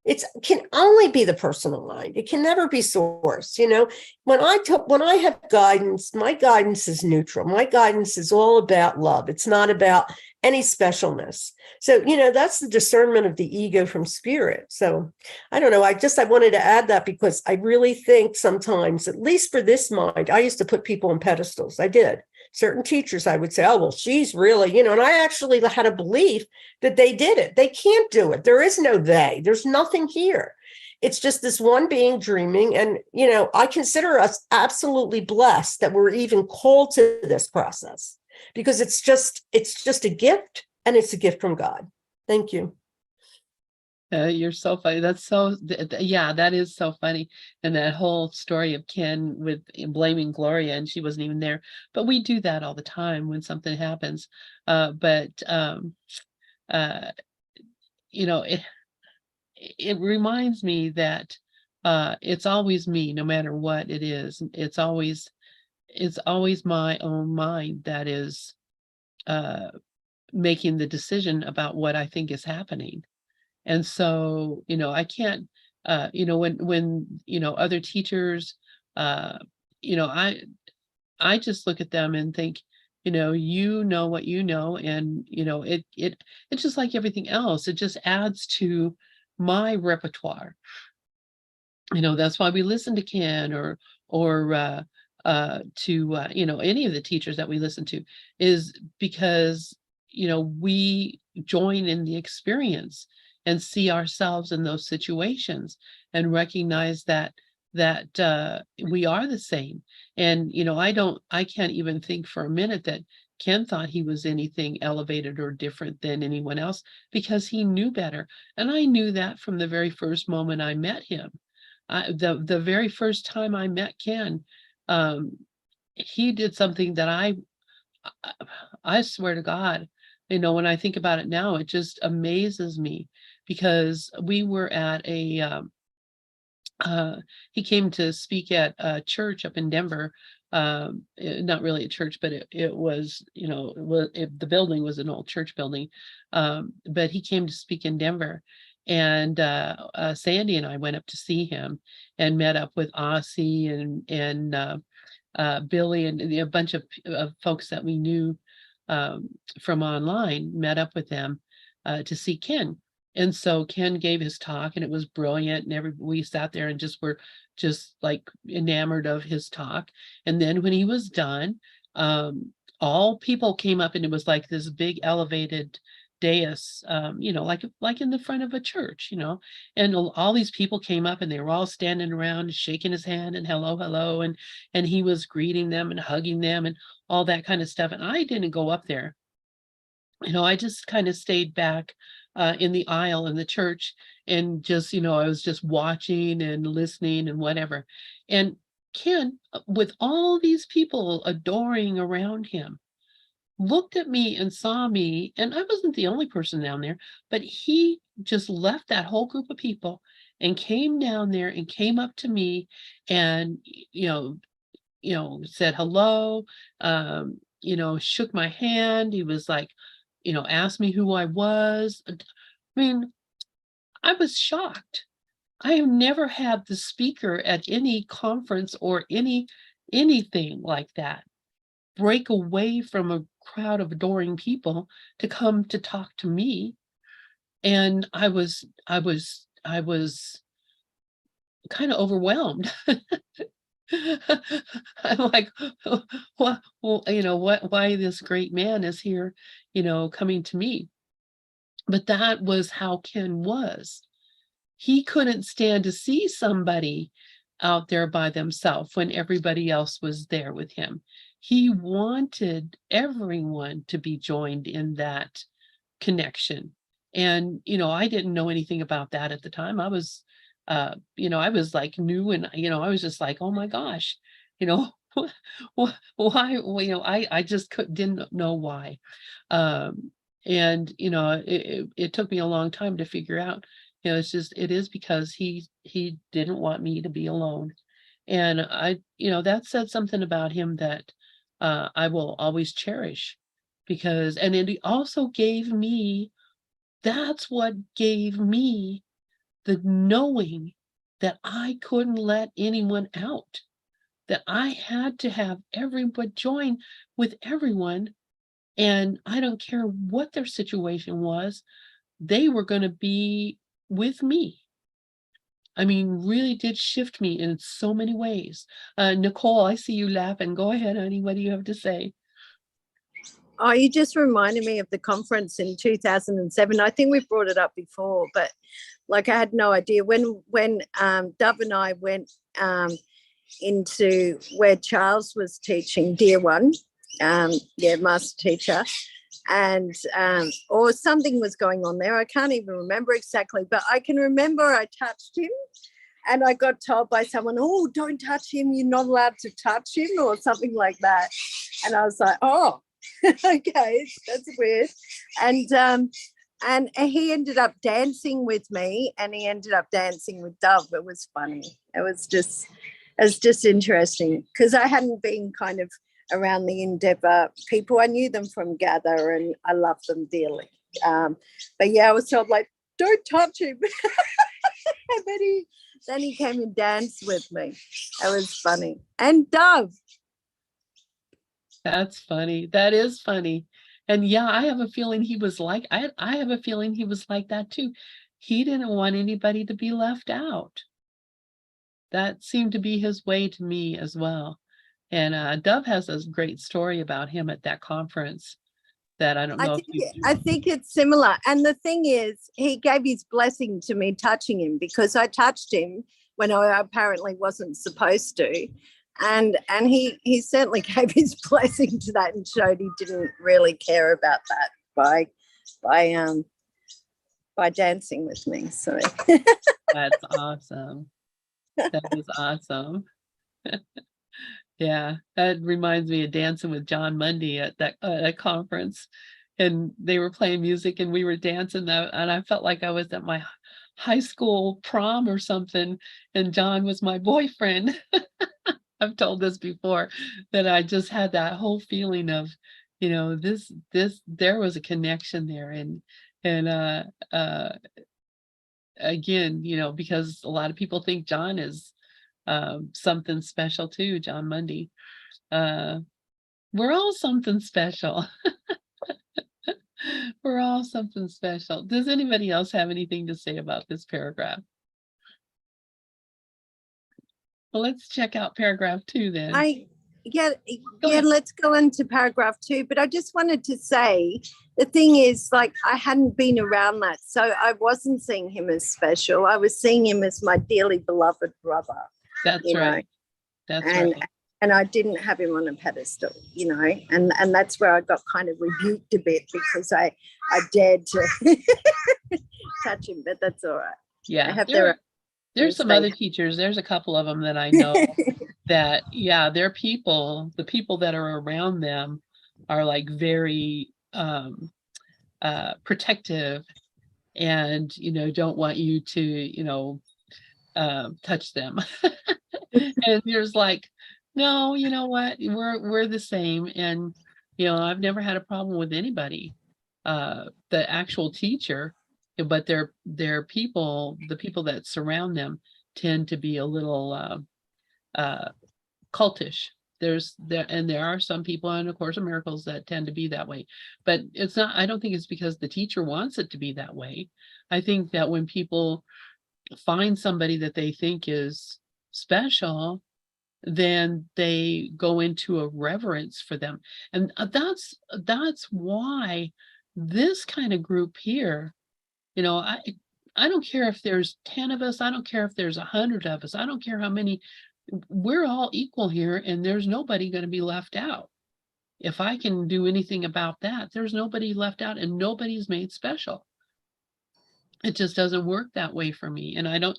It can only be the personal mind. It can never be Source. You know, when I have guidance, my guidance is neutral. My guidance is all about love. It's not about any specialness. So, you know, that's the discernment of the ego from spirit. So I don't know. I wanted to add that, because I really think sometimes, at least for this mind, I used to put people on pedestals. I did. Certain teachers, I would say, oh, well, she's really, you know, and I actually had a belief that they did it. They can't do it. There is no they. There's nothing here. It's just this one being dreaming. And, you know, I consider us absolutely blessed that we're even called to this process, because it's just a gift, and it's a gift from God. Thank you. You're so funny. That's so, yeah, that is so funny. And that whole story of Ken with blaming Gloria, and she wasn't even there. But we do that all the time when something happens. You know, it reminds me that it's always me, no matter what it is. It's always my own mind that is making the decision about what I think is happening. And so, you know, I can't, you know, when, you know, other teachers, you know, I just look at them and think, you know what you know, and, you know, it's just like everything else. It just adds to my repertoire. You know, that's why we listen to Ken or to, you know, any of the teachers that we listen to, is because, you know, we join in the experience and see ourselves in those situations and recognize that we are the same. And, you know, I can't even think for a minute that Ken thought he was anything elevated or different than anyone else, because he knew better. And I knew that from the very first moment I met him. The very first time I met Ken, he did something that I swear to God, you know, when I think about it now, it just amazes me, because we were at a, he came to speak at a church up in Denver. Not really a church, but it was, you know, the building was an old church building. But he came to speak in Denver. And Sandy and I went up to see him and met up with Aussie and Billy and a bunch of folks that we knew from online, met up with them to see Ken. And so Ken gave his talk, and it was brilliant, and we sat there and were just like enamored of his talk. And then when he was done, all people came up, and it was like this big elevated dais, like in the front of a church, and all these people came up and they were all standing around shaking his hand and hello, hello, and he was greeting them and hugging them and all that kind of stuff. And I didn't go up there. I just kind of stayed back in the aisle in the church and just, I was just watching and listening and whatever. And Ken, with all these people adoring around him, looked at me and saw me, and I wasn't the only person down there, but he just left that whole group of people and came down there and came up to me and, said hello, shook my hand. He was like, asked me who I was. I mean, I was shocked. I have never had the speaker at any conference or anything like that break away from a crowd of adoring people to come to talk to me. And I was kind of overwhelmed. I'm like, well, why this great man is here, coming to me. But that was how Ken was. He couldn't stand to see somebody out there by themselves when everybody else was there with him. He wanted everyone to be joined in that connection. And, I didn't know anything about that at the time. I was, I was like new, and, I was just like, oh my gosh, why, I just didn't know why. And, it took me a long time to figure out, it is because he didn't want me to be alone. And that said something about him that I will always cherish, because, and it also gave me, that's what gave me the knowing that I couldn't let anyone out, that I had to have everyone join with everyone. And I don't care what their situation was, they were going to be with me. I mean, really did shift me in so many ways. Nicole, I see you laughing. Go ahead, honey. What do you have to say? Oh, you just reminded me of the conference in 2007. I think we brought it up before, but like I had no idea when Dove and I went into where Charles was teaching, Dear One, master teacher, and or something was going on there. I can't even remember exactly, but I can remember I touched him and I got told by someone, oh, don't touch him, you're not allowed to touch him, or something like that. And I was like, oh, okay, that's weird. And he ended up dancing with me, and he ended up dancing with Dove. It was funny. It was just interesting, because I hadn't been kind of around the Endeavour people. I knew them from Gather and I loved them dearly. But yeah, I was told, like, don't touch him. And then he came and danced with me. It was funny. And Dove. That's funny. That is funny. And yeah, I have a feeling he was like, I have a feeling he was like that too. He didn't want anybody to be left out. That seemed to be his way to me as well. And Dove has a great story about him at that conference that I don't know I think it's similar. And the thing is, he gave his blessing to me touching him, because I touched him when I apparently wasn't supposed to. And he certainly gave his blessing to that and showed he didn't really care about that by dancing with me. So That's awesome. That was awesome. Yeah, that reminds me of dancing with John Mundy at that conference, and they were playing music and we were dancing, and I felt like I was at my high school prom or something, and John was my boyfriend. I've told this before, that I just had that whole feeling of, there was a connection there, and again, because a lot of people think John is something special too, John Mundy. We're all something special. We're all something special. Does anybody else have anything to say about this paragraph? Well, let's check out paragraph 2 then. let's go into paragraph 2. But I just wanted to say the thing is, like, I hadn't been around that. So I wasn't seeing him as special. I was seeing him as my dearly beloved brother. That's you know, right. That's and right. and I didn't have him on a pedestal, and that's where I got kind of rebuked a bit, because I dared to touch him, but that's all right. I Yeah. have their There's some mistake. other teachers. There's a couple of them that I know that, yeah, the people that are around them are like very protective and, don't want you to, touch them. And there's like, no, you know what? We're the same. And, I've never had a problem with anybody, the actual teacher, but their people, the people that surround them tend to be a little cultish. There are some people in A Course in Miracles that tend to be that way, but it's not, I don't think it's because the teacher wants it to be that way. I think that when people find somebody that they think is special, then they go into a reverence for them. And that's why this kind of group here, I don't care if there's 10 of us, I don't care if there's 100 of us, I don't care how many, we're all equal here, and there's nobody going to be left out. If I can do anything about that, there's nobody left out and nobody's made special. It just doesn't work that way for me. And I don't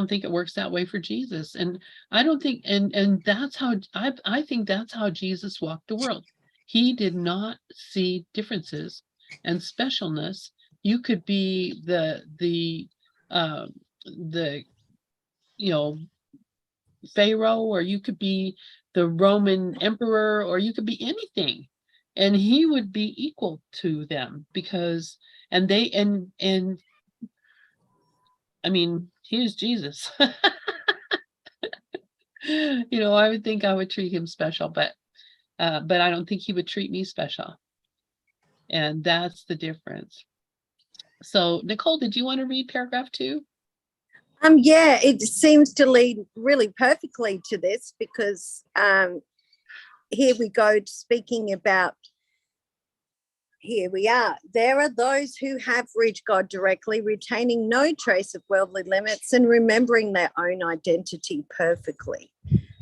think it works that way for Jesus. And I don't think, and that's how, I think that's how Jesus walked the world. He did not see differences and specialness. You could be the Pharaoh, or you could be the Roman emperor, or you could be anything. And he would be equal to them, because, and they, and I mean, he is Jesus. I would think I would treat him special, but I don't think he would treat me special. And that's the difference. So, Nicole, did you want to read paragraph 2? Yeah, it seems to lead really perfectly to this, because here we go, speaking about, here we are. There are those who have reached God directly, retaining no trace of worldly limits and remembering their own identity perfectly.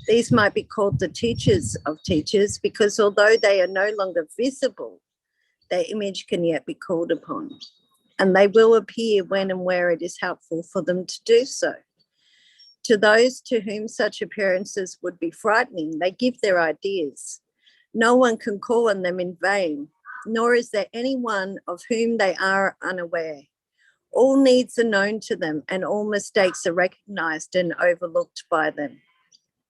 These might be called the teachers of teachers, because although they are no longer visible, their image can yet be called upon, and they will appear when and where it is helpful for them to do so. To those to whom such appearances would be frightening, they give their ideas. No one can call on them in vain, nor is there anyone of whom they are unaware. All needs are known to them, and all mistakes are recognized and overlooked by them.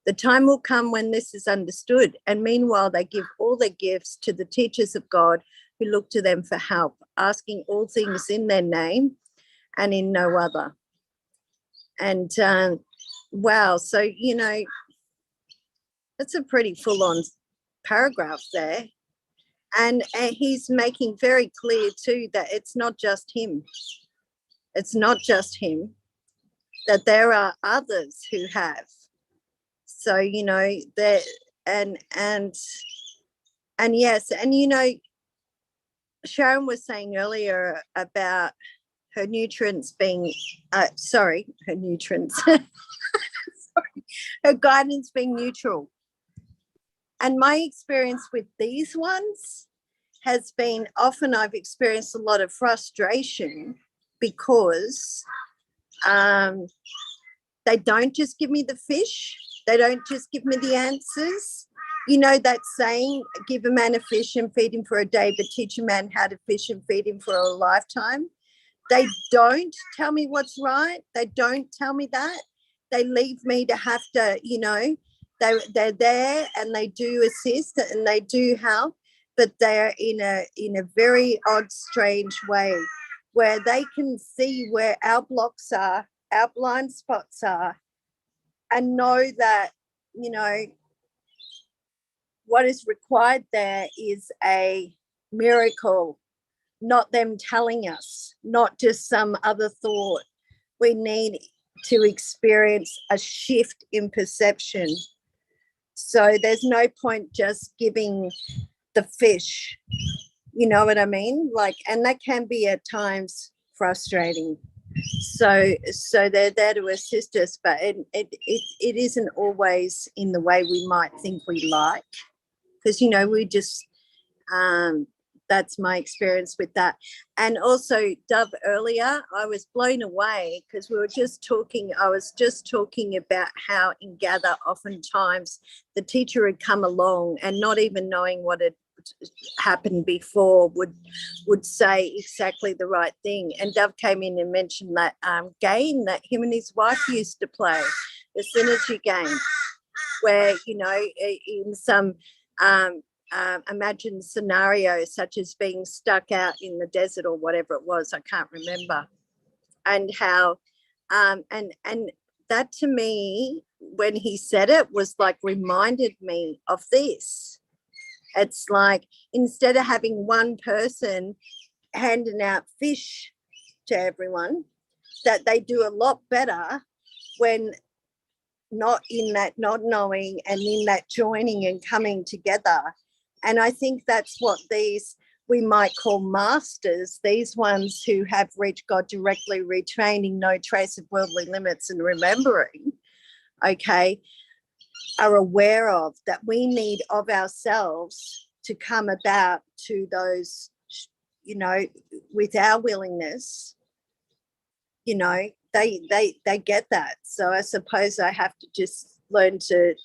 The time will come when this is understood, and meanwhile they give all their gifts to the teachers of God who look to them for help, asking all things in their name and in no other. And wow, so, that's a pretty full-on paragraph there. And he's making very clear too that it's not just him. It's not just him, that there are others who have. So, that, and yes, and Sharon was saying earlier about her nutrients being, her nutrients, her guidance being neutral. And my experience with these ones has been, often I've experienced a lot of frustration, because they don't just give me the fish. They don't just give me the answers. That saying, give a man a fish and feed him for a day, but teach a man how to fish and feed him for a lifetime. They don't tell me what's right. They don't tell me that. They leave me to have to, they're there, and they do assist and they do help, but they're in a very odd, strange way, where they can see where our blocks are, our blind spots are, and know that, what is required there is a miracle, not them telling us, not just some other thought. We need to experience a shift in perception. So there's no point just giving the fish. You know what I mean? Like, and that can be at times frustrating. So they're there to assist us, but it isn't always in the way we might think we like, because we just that's my experience with that. And also, Dove, earlier I was blown away because I was just talking about how in Gather oftentimes the teacher would come along and not even knowing what had happened before would say exactly the right thing. And Dove came in and mentioned that game that him and his wife used to play, the synergy game, where in some imagined scenario such as being stuck out in the desert or whatever it was, I can't remember, and how and that to me when he said it was like reminded me of this. It's like instead of having one person handing out fish to everyone, that they do a lot better when not in that not knowing and in that joining and coming together. And I think that's what these we might call masters, these ones who have reached God directly, retraining, no trace of worldly limits and remembering, okay, are aware of, that we need of ourselves to come about to those, with our willingness, they get that. So I suppose I have to just learn to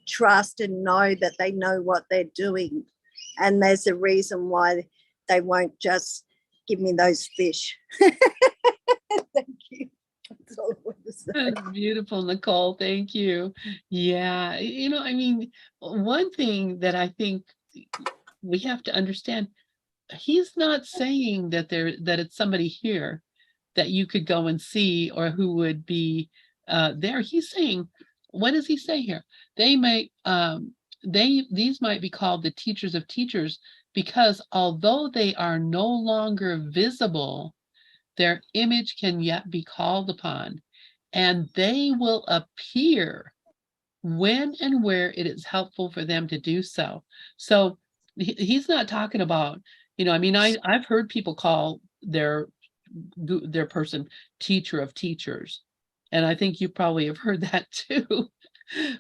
trust and know that they know what they're doing. And there's a reason why they won't just give me those fish. Thank you. That's all I want to say. That's beautiful, Nicole. Thank you. Yeah. I mean, one thing that I think we have to understand, he's not saying that it's somebody here that you could go and see or who would be there. He's saying, what does he say here? They might, these might be called the teachers of teachers, because although they are no longer visible, their image can yet be called upon, and they will appear when and where it is helpful for them to do so. So he's not talking about, I mean, I've heard people call their person teacher of teachers, and I think you probably have heard that too.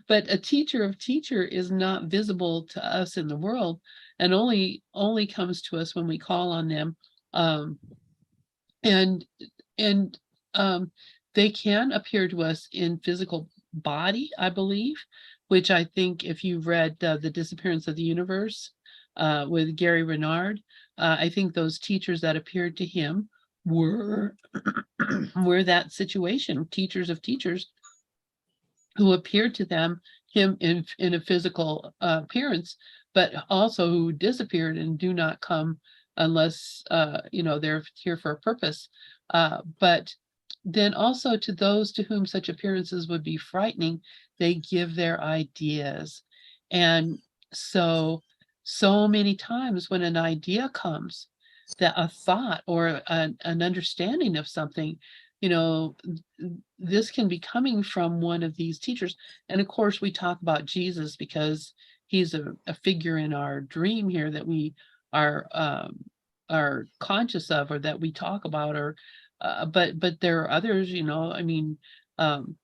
But a teacher of teacher is not visible to us in the world, and only comes to us when we call on them. And they can appear to us in physical body, I believe, which I think if you've read The Disappearance of the Universe with Gary Renard, I think those teachers that appeared to him were that situation, teachers of teachers who appeared to him in a physical appearance, but also who disappeared and do not come unless they're here for a purpose. But then also to those to whom such appearances would be frightening, they give their ideas. And so many times when an idea comes, that a thought or an understanding of something, this can be coming from one of these teachers. And of course, we talk about Jesus because he's a figure in our dream here that we are conscious of, or that we talk about, or but there are others, I mean, and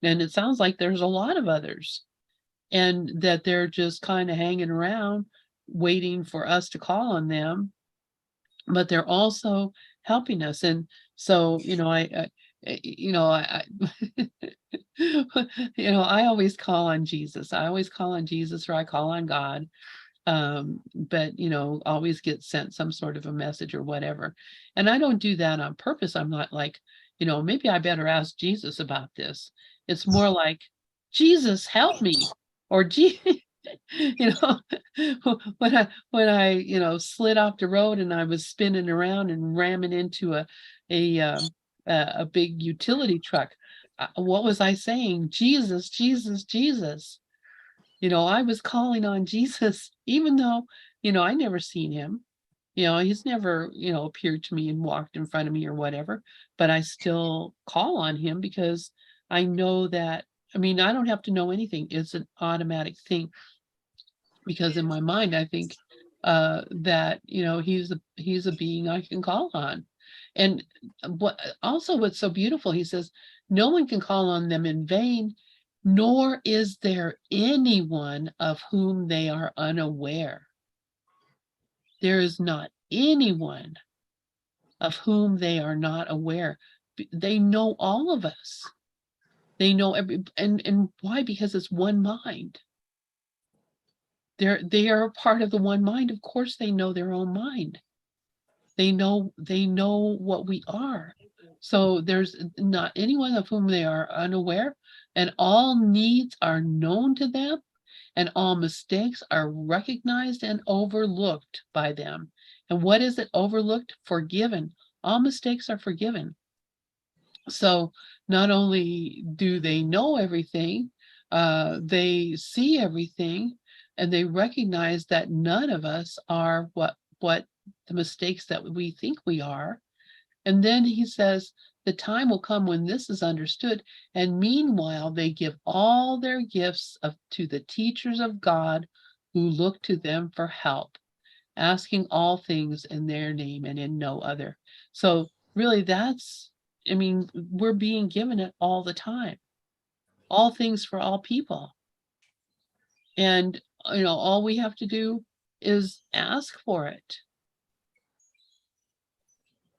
it sounds like there's a lot of others, and that they're just kind of hanging around waiting for us to call on them, but they're also helping us. And so, I I always call on Jesus. I always call on Jesus, or I call on God. But always get sent some sort of a message or whatever. And I don't do that on purpose. I'm not like, maybe I better ask Jesus about this. It's more like, Jesus, help me. Or when I slid off the road and I was spinning around and ramming into a big utility truck. What was I saying? Jesus, Jesus, Jesus. I was calling on Jesus, even though, I never seen him. He's never, appeared to me and walked in front of me or whatever, but I still call on him because I know that, I mean, I don't have to know anything. It's an automatic thing, because in my mind, I think that, he's a being I can call on. And what's so beautiful, he says, no one can call on them in vain, nor is there anyone of whom they are unaware. There is not anyone of whom they are not aware. They know all of us. They know and why? Because it's one mind. They are a part of the one mind. Of course, they know their own mind. They know what we are. So there's not anyone of whom they are unaware, and all needs are known to them, and all mistakes are recognized and overlooked by them. And what is it overlooked? Forgiven. All mistakes are forgiven. So not only do they know everything, they see everything, and they recognize that none of us are what the mistakes that we think we are. And then he says, the time will come when this is understood, and meanwhile they give all their gifts to the teachers of God who look to them for help, asking all things in their name and in no other. So really we're being given it all the time, all things for all people. And, all we have to do is ask for it,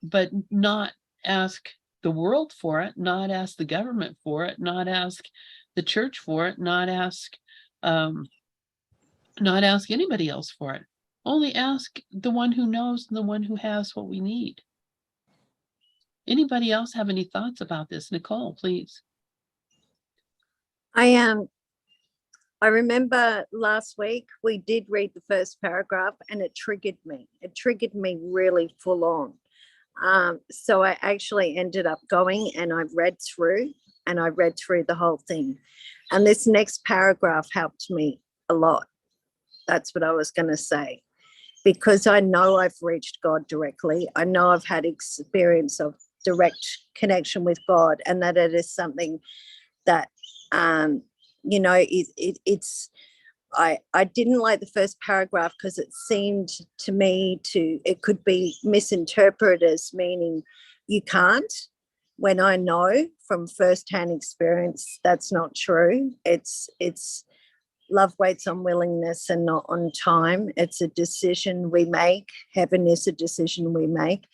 but not ask the world for it, not ask the government for it, not ask the church for it, not ask anybody else for it. Only ask the one who knows and the one who has what we need. Anybody else have any thoughts about this? Nicole, please. I remember last week we did read the first paragraph and it triggered me. It triggered me really full on. So I actually ended up going and I read through the whole thing. And this next paragraph helped me a lot. That's what I was going to say. Because I know I've reached God directly. I know I've had experience of direct connection with God, and that it is something that, it's, I didn't like the first paragraph because it seemed to me it could be misinterpreted as meaning you can't, when I know from firsthand experience that's not true. It's love waits on willingness and not on time. It's a decision we make. Heaven is a decision we make.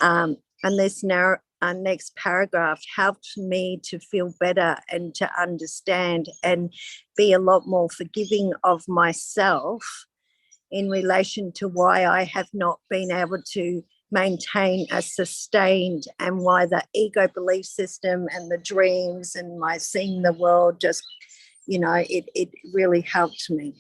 And this next paragraph helped me to feel better and to understand and be a lot more forgiving of myself in relation to why I have not been able to maintain a sustained, and why the ego belief system and the dreams and my seeing the world just, it really helped me.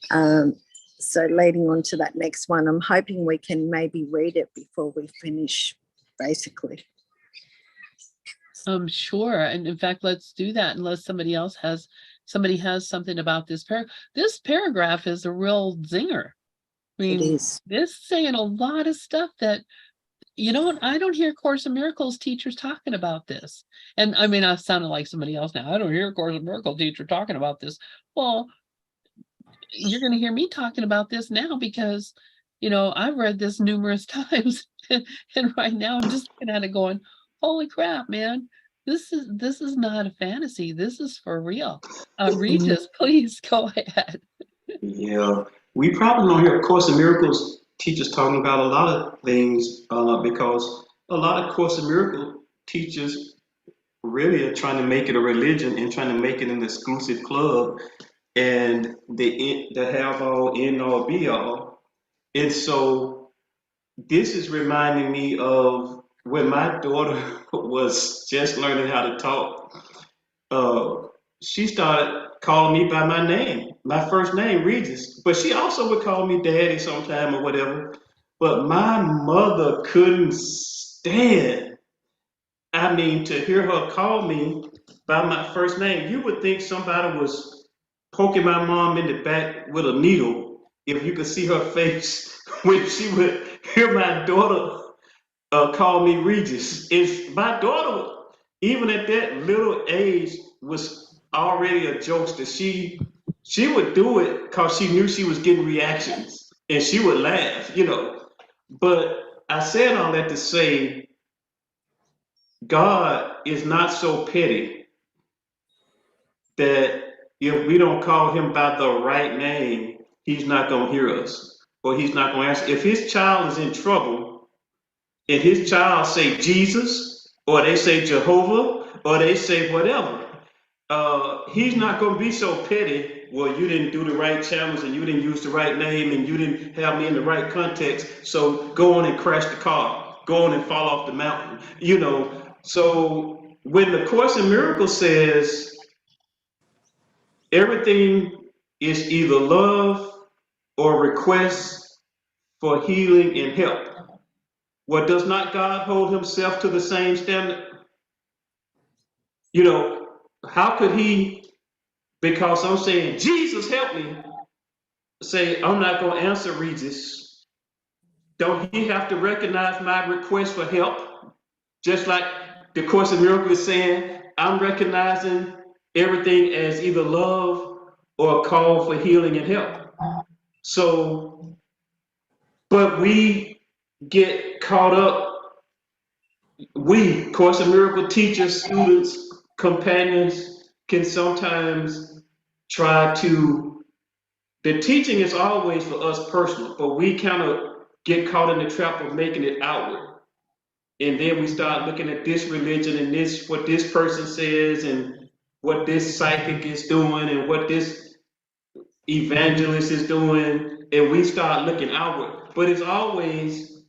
So leading on to that next one, I'm hoping we can maybe read it before we finish, basically. Sure. And in fact, let's do that unless somebody has something about this paragraph. This paragraph is a real zinger. I mean, It is. This is saying a lot of stuff that, I don't hear Course in Miracles teachers talking about this. And I mean, I sounded like somebody else now. I don't hear a Course in Miracles teacher talking about this. Well, you're going to hear me talking about this now because, I've read this numerous times. And right now I'm just looking at it going, holy crap, man. This is not a fantasy. This is for real. Regis, please go ahead. Yeah, we probably don't hear Course in Miracles teachers talking about a lot of things because a lot of Course in Miracle teachers really are trying to make it a religion and trying to make it an exclusive club, and they have all end all be all. And so this is reminding me of when my daughter was just learning how to talk. uh, she started calling me by my name, my first name, Regis. But she also would call me daddy sometime or whatever. But my mother couldn't stand, I mean, to hear her call me by my first name. You would think somebody was poking my mom in the back with a needle if you could see her face when she would hear my daughter call me Regis. Is my daughter, even at that little age, was already a jokester. She would do it because she knew she was getting reactions. And she would laugh, But I said all that to say God is not so petty that if we don't call him by the right name, he's not going to hear us or he's not going to answer. If his child is in trouble and his child say Jesus or they say Jehovah or they say whatever, he's not going to be so petty. Well, you didn't do the right channels and you didn't use the right name and you didn't have me in the right context. So go on and crash the car. Go on and fall off the mountain. So when the Course in Miracles says everything is either love or request for healing and help, well, does not God hold himself to the same standard? How could he, because I'm saying, Jesus help me, say, I'm not going to answer Regis? Don't he have to recognize my request for help? Just like the Course in Miracles is saying, I'm recognizing everything as either love or a call for healing and help. So, but we get caught up, we, Course in Miracles teachers, students, companions, can sometimes try to, the teaching is always for us personal, but we kind of get caught in the trap of making it outward. And then we start looking at this religion and this, what this person says and what this psychic is doing and what this evangelist is doing, and we start looking outward. But it's always,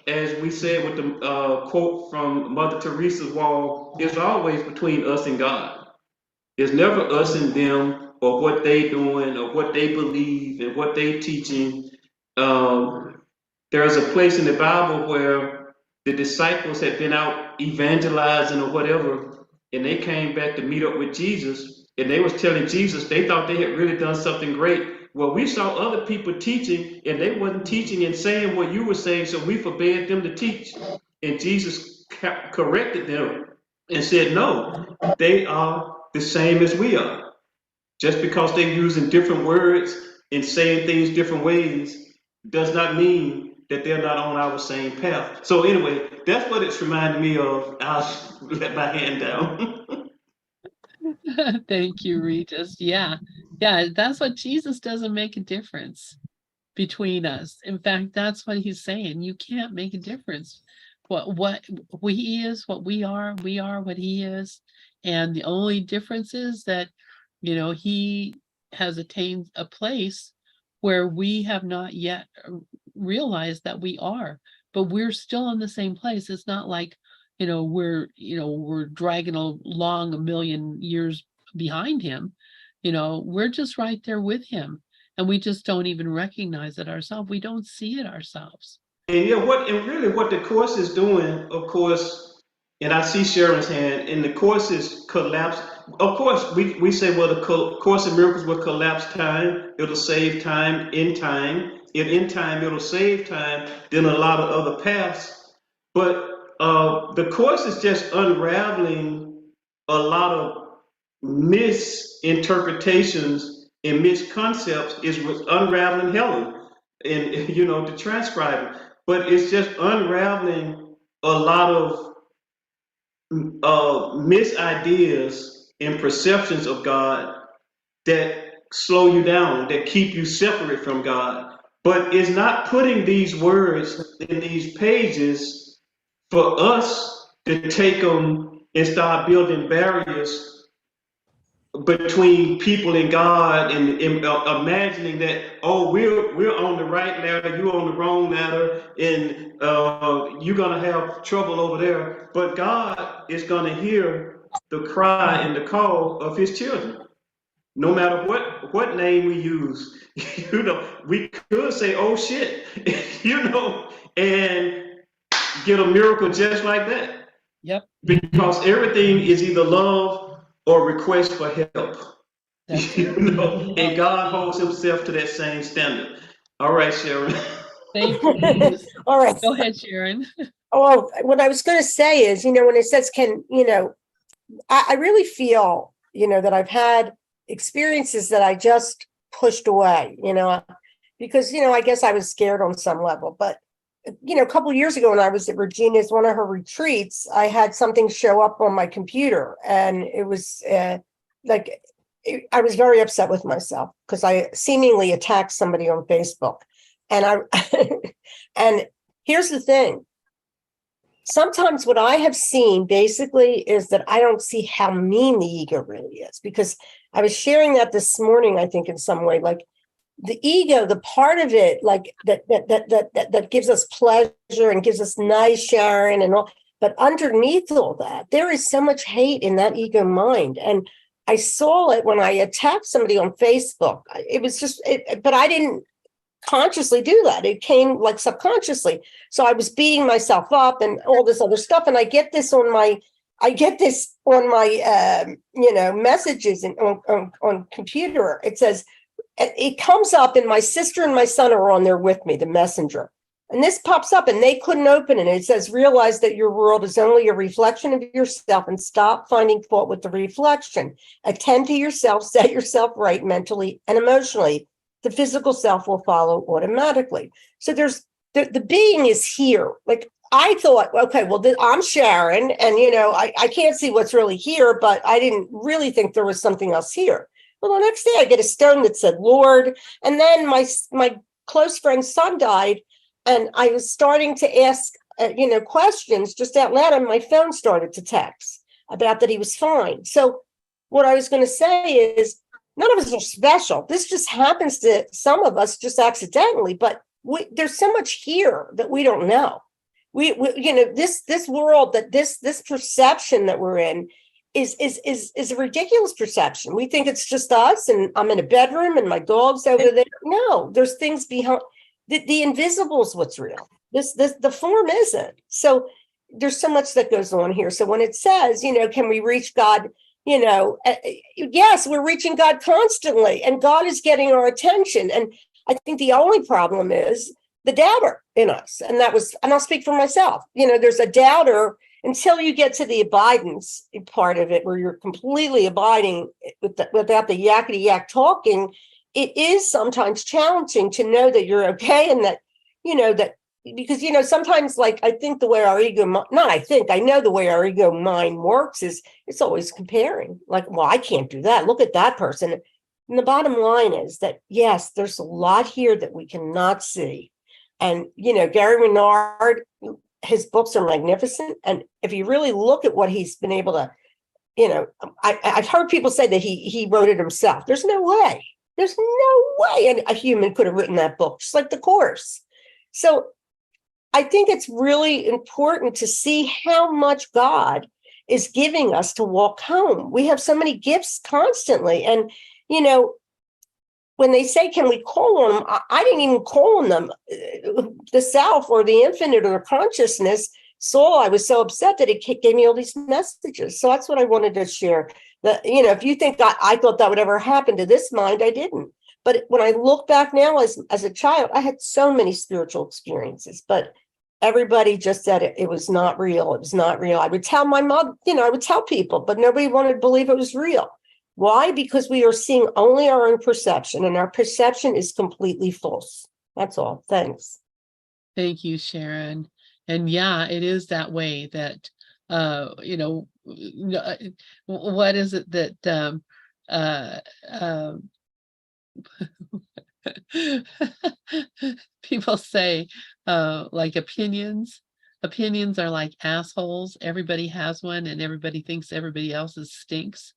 as we said with the quote from Mother Teresa's wall, it's always between us and God. It's never us and them or what they doing or what they believe and what they teaching. There's a place in the Bible where the disciples had been out evangelizing or whatever, and they came back to meet up with Jesus, and they was telling Jesus they thought they had really done something great. Well, we saw other people teaching, and they wasn't teaching and saying what you were saying, so we forbade them to teach. And Jesus corrected them and said, no, they are the same as we are. Just because they're using different words and saying things different ways does not mean that they're not on our same path. So anyway, that's what it's reminding me of. I'll let my hand down. Thank you, Regis. Yeah, that's what Jesus doesn't make a difference between us. In fact, that's what he's saying. You can't make a difference. What he is, what we are what he is. And the only difference is that, he has attained a place where we have not yet realized that we are, but we're still in the same place. It's not like, we're dragging along a million years behind him. We're just right there with him. And we just don't even recognize it ourselves. We don't see it ourselves. And really what the Course is doing, of course, and I see Sharon's hand, and the Course is collapse. Of course, we say, well, the Course in Miracles will collapse time, it'll save time in time. If in time it'll save time, then a lot of other paths. But the Course is just unraveling a lot of misinterpretations and misconceptions, is unraveling Helen and to transcribe it. But it's just unraveling a lot of misideas and perceptions of God that slow you down, that keep you separate from God. But it's not putting these words in these pages for us to take them and start building barriers between people and God, and imagining that, oh, we're on the right ladder, you're on the wrong ladder, and you're gonna have trouble over there. But God is gonna hear the cry and the call of his children, no matter what name we use. We could say, oh shit, and get a miracle just like that. Yep. Because everything is either love or request for help. And God holds himself to that same standard. All right, Sharon. Thank you. All right. Go ahead, Sharon. Oh, what I was going to say is, when it says I really feel, that I've had experiences that I just pushed away, because, I guess I was scared on some level. But, a couple of years ago when I was at Regina's, one of her retreats, I had something show up on my computer, and it was I was very upset with myself because I seemingly attacked somebody on Facebook. And and here's the thing. Sometimes what I have seen basically is that I don't see how mean the ego really is, because I was sharing that this morning, I think in some way, like the ego, the part of it, like that gives us pleasure and gives us nice sharing and all. But underneath all that, there is so much hate in that ego mind. And I saw it when I attacked somebody on Facebook. It was just, but I didn't consciously do that. It came like subconsciously. So I was beating myself up and all this other stuff. And I get this on my messages and on computer. It says, it comes up, and my sister and my son are on there with me, the messenger. And this pops up, and they couldn't open it. It says, realize that your world is only a reflection of yourself, and stop finding fault with the reflection. Attend to yourself, set yourself right mentally and emotionally. The physical self will follow automatically. So there's the being is here. Like I thought, okay, well, I'm Sharon, and I can't see what's really here, but I didn't really think there was something else here. Well, the next day I get a stone that said Lord, and then my close friend's son died, and I was starting to ask questions just out loud, and my phone started to text about that he was fine. So what I was going to say is, none of us are special. This just happens to some of us just accidentally, but there's so much here that we don't know. We this world, that this perception that we're in is a ridiculous perception. We think it's just us, and I'm in a bedroom and my dog's over there. No, there's things behind. The invisible is what's real. The form isn't. So there's so much that goes on here. So when it says, can we reach God? Yes, we're reaching God constantly, and God is getting our attention. And I think the only problem is the doubter in us. And I'll speak for myself. There's a doubter until you get to the abidance part of it, where you're completely abiding without the yakety yak talking. It is sometimes challenging to know that you're okay, and that, because, sometimes, like, I think the way our ego, I know the way our ego mind works is it's always comparing, like, well, I can't do that. Look at that person. And the bottom line is that, yes, there's a lot here that we cannot see. And, Gary Renard, his books are magnificent. And if you really look at what he's been able to, I've heard people say that he wrote it himself. There's no way. There's no way a human could have written that book, just like the Course. So I think it's really important to see how much God is giving us to walk home. We have so many gifts constantly. And, when they say, can we call on them? I didn't even call on them. The self or the infinite or consciousness saw I was so upset that it gave me all these messages. So that's what I wanted to share. That, if you think I thought that would ever happen to this mind, I didn't. But when I look back now as a child, I had so many spiritual experiences, but everybody just said it was not real. It was not real. I would tell my mom, I would tell people, but nobody wanted to believe it was real. Why? Because we are seeing only our own perception, and our perception is completely false. That's all. Thanks. Thank you, Sharon. And yeah, it is that way that, what is it that, people say, like opinions are like assholes. Everybody has one, and everybody thinks everybody else's stinks.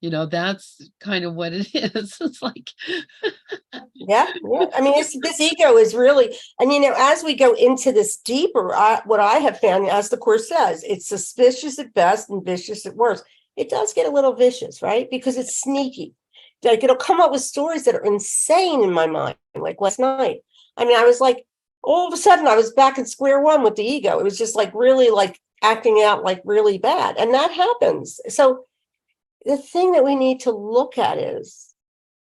That's kind of what it is. It's like, yeah. I mean, this ego is really, and as we go into this deeper, what I have found, as the Course says, it's suspicious at best and vicious at worst. It does get a little vicious, right? Because it's sneaky. Like, it'll come up with stories that are insane in my mind. Like last night, I mean, I was like, all of a sudden I was back at square one with the ego. It was just like really like acting out like really bad. And that happens. So the thing that we need to look at is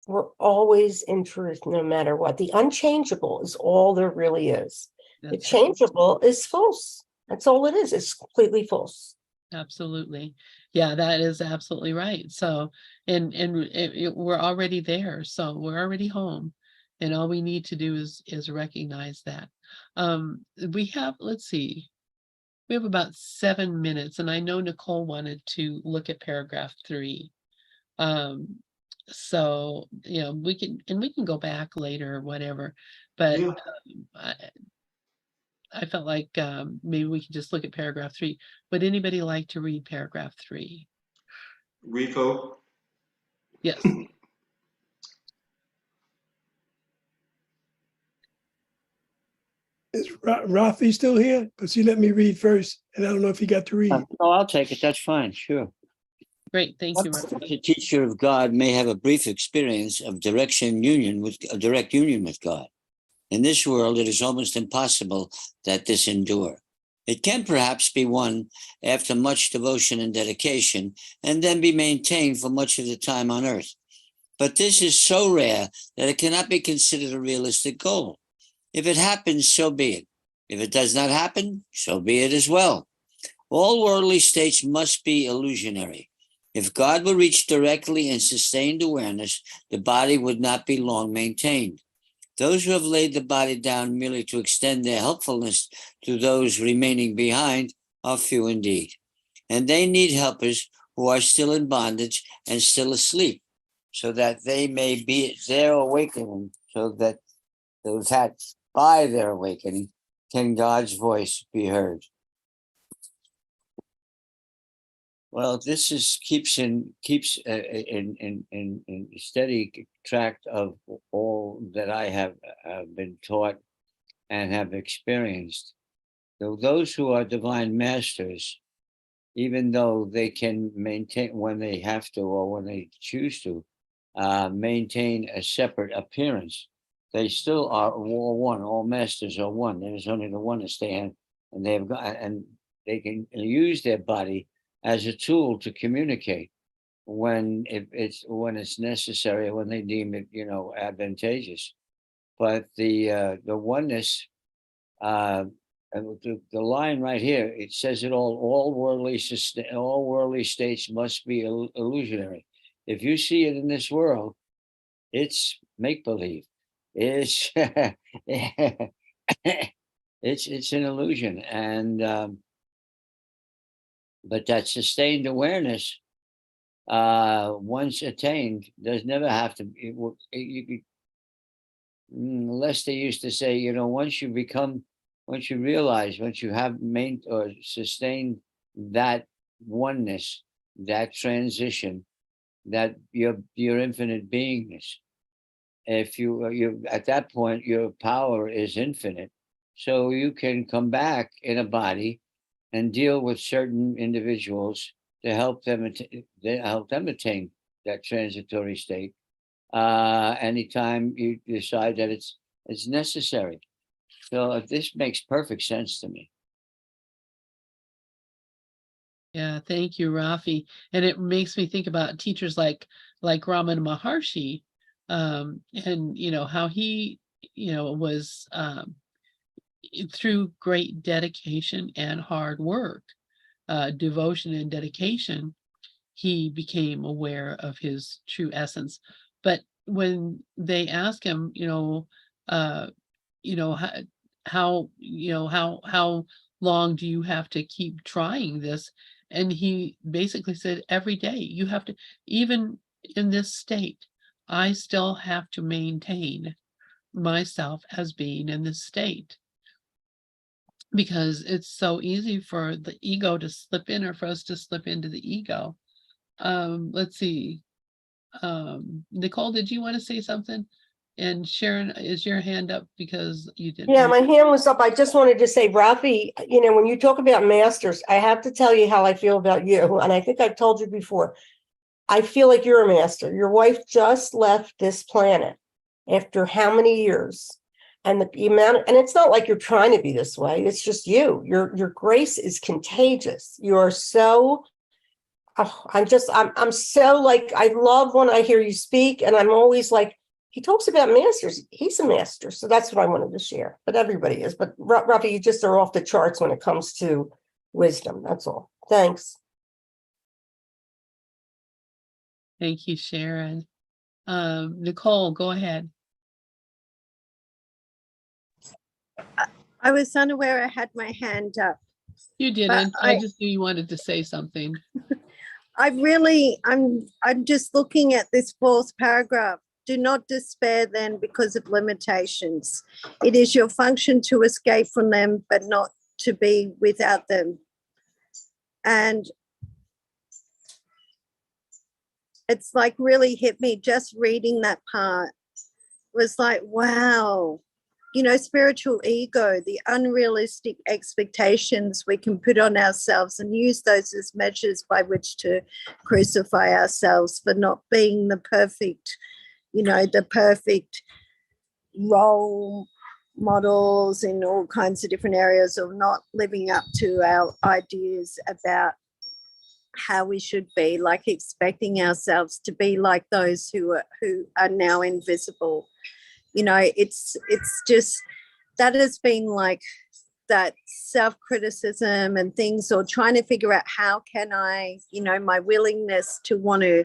we're always in truth, no matter what. The unchangeable is all there really is. The changeable is false. That's all it is. It's completely false. Absolutely. Yeah, that is absolutely right. So, and we're already there. So we're already home. And all we need to do is recognize that. We have, let's see, we have about 7 minutes, and I know Nicole wanted to look at paragraph 3. So, we can go back later or whatever, but Yeah. I felt like maybe we could just look at paragraph 3. Would anybody like to read paragraph 3? Rico. Yes. Is Rafi still here? Because he let me read first, and I don't know if he got to read. No, I'll take it. That's fine. Sure. Great, thank you. The teacher of God may have a brief experience of direct union with God. In this world, it is almost impossible that this endure. It can perhaps be won after much devotion and dedication, and then be maintained for much of the time on earth. But this is so rare that it cannot be considered a realistic goal. If it happens, so be it. If it does not happen, so be it as well. All worldly states must be illusionary. If God were reached directly in sustained awareness, the body would not be long maintained. Those who have laid the body down merely to extend their helpfulness to those remaining behind are few indeed. And they need helpers who are still in bondage and still asleep, so that they may be their awakening, so that by their awakening can God's voice be heard. Well, this keeps in steady track of all that I have been taught and have experienced. So those who are divine masters, even though they can maintain when they have to or when they choose to maintain a separate appearance, they still are all one. All masters are one. There is only the oneness they have, and they have got, and they can use their body as a tool to communicate when it's necessary, when they deem it advantageous. But the oneness, and the line right here, it says it all. All worldly states must be illusionary. If you see it in this world, it's make believe. It's it's an illusion, and but that sustained awareness, once attained, does never have to. Lester used to say, once you realize, once you have or sustained that oneness, that transition, that your infinite beingness, if you at that point your power is infinite, so you can come back in a body and deal with certain individuals to help them attain that transitory state anytime you decide that it's necessary. So this makes perfect sense to me. Yeah, thank you, Rafi. And it makes me think about teachers like Ramana Maharshi, and how he, was through great dedication and hard work, devotion and dedication, he became aware of his true essence. But when they ask him, how long do you have to keep trying this? And he basically said, every day you have to, even in this state, I still have to maintain myself as being in this state, because it's so easy for the ego to slip in, or for us to slip into the ego. Let's see. Nicole, did you want to say something? And Sharon, is your hand up because you didn't? Yeah, my hand was up. I just wanted to say, Rafi, when you talk about masters, I have to tell you how I feel about you. And I think I've told you before. I feel like you're a master. Your wife just left this planet after how many years? And the amount, and it's not like you're trying to be this way. It's just you. Your grace is contagious. You are so. Oh, I'm so like, I love when I hear you speak, and I'm always like, he talks about masters. He's a master. So that's what I wanted to share. But everybody is. But Rafi, you just are off the charts when it comes to wisdom. That's all. Thanks. Thank you, Sharon. Nicole, go ahead. I was unaware I had my hand up. You didn't. I just knew you wanted to say something. I'm just looking at this fourth paragraph. Do not despair then because of limitations. It is your function to escape from them, but not to be without them. And it's like really hit me just reading that part. Was like, wow, you know, spiritual ego, the unrealistic expectations we can put on ourselves and use those as measures by which to crucify ourselves for not being the perfect, you know, the perfect role models in all kinds of different areas, or not living up to our ideas about how we should be, like expecting ourselves to be like those who are now invisible. You know, it's just that has been like that self-criticism and things, or trying to figure out how can I, you know, my willingness to want to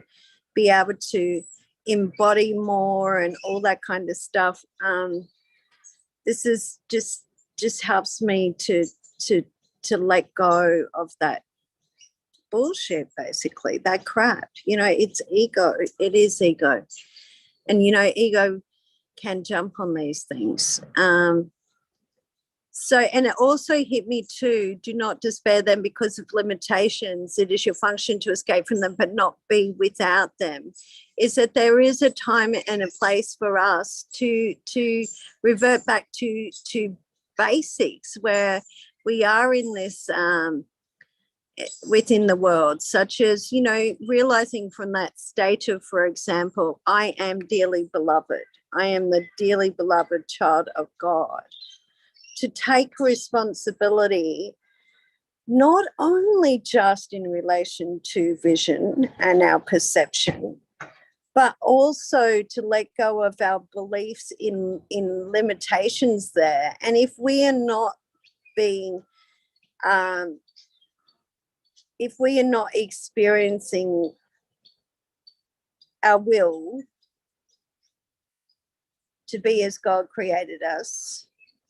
be able to embody more and all that kind of stuff. This is just helps me to let go of that bullshit, basically, that crap. You know, it's ego. It is ego. And, you know, ego can jump on these things. So, and it also hit me too, do not despair them because of limitations. It is your function to escape from them, but not be without them. Is that there is a time and a place for us to revert back to basics, where we are in this within the world, such as, you know, realizing from that state of, for example, I am dearly beloved. I am the dearly beloved child of God. To take responsibility, not only just in relation to vision and our perception, but also to let go of our beliefs in limitations there. And if we are not being, if we are not experiencing our will to be as God created us,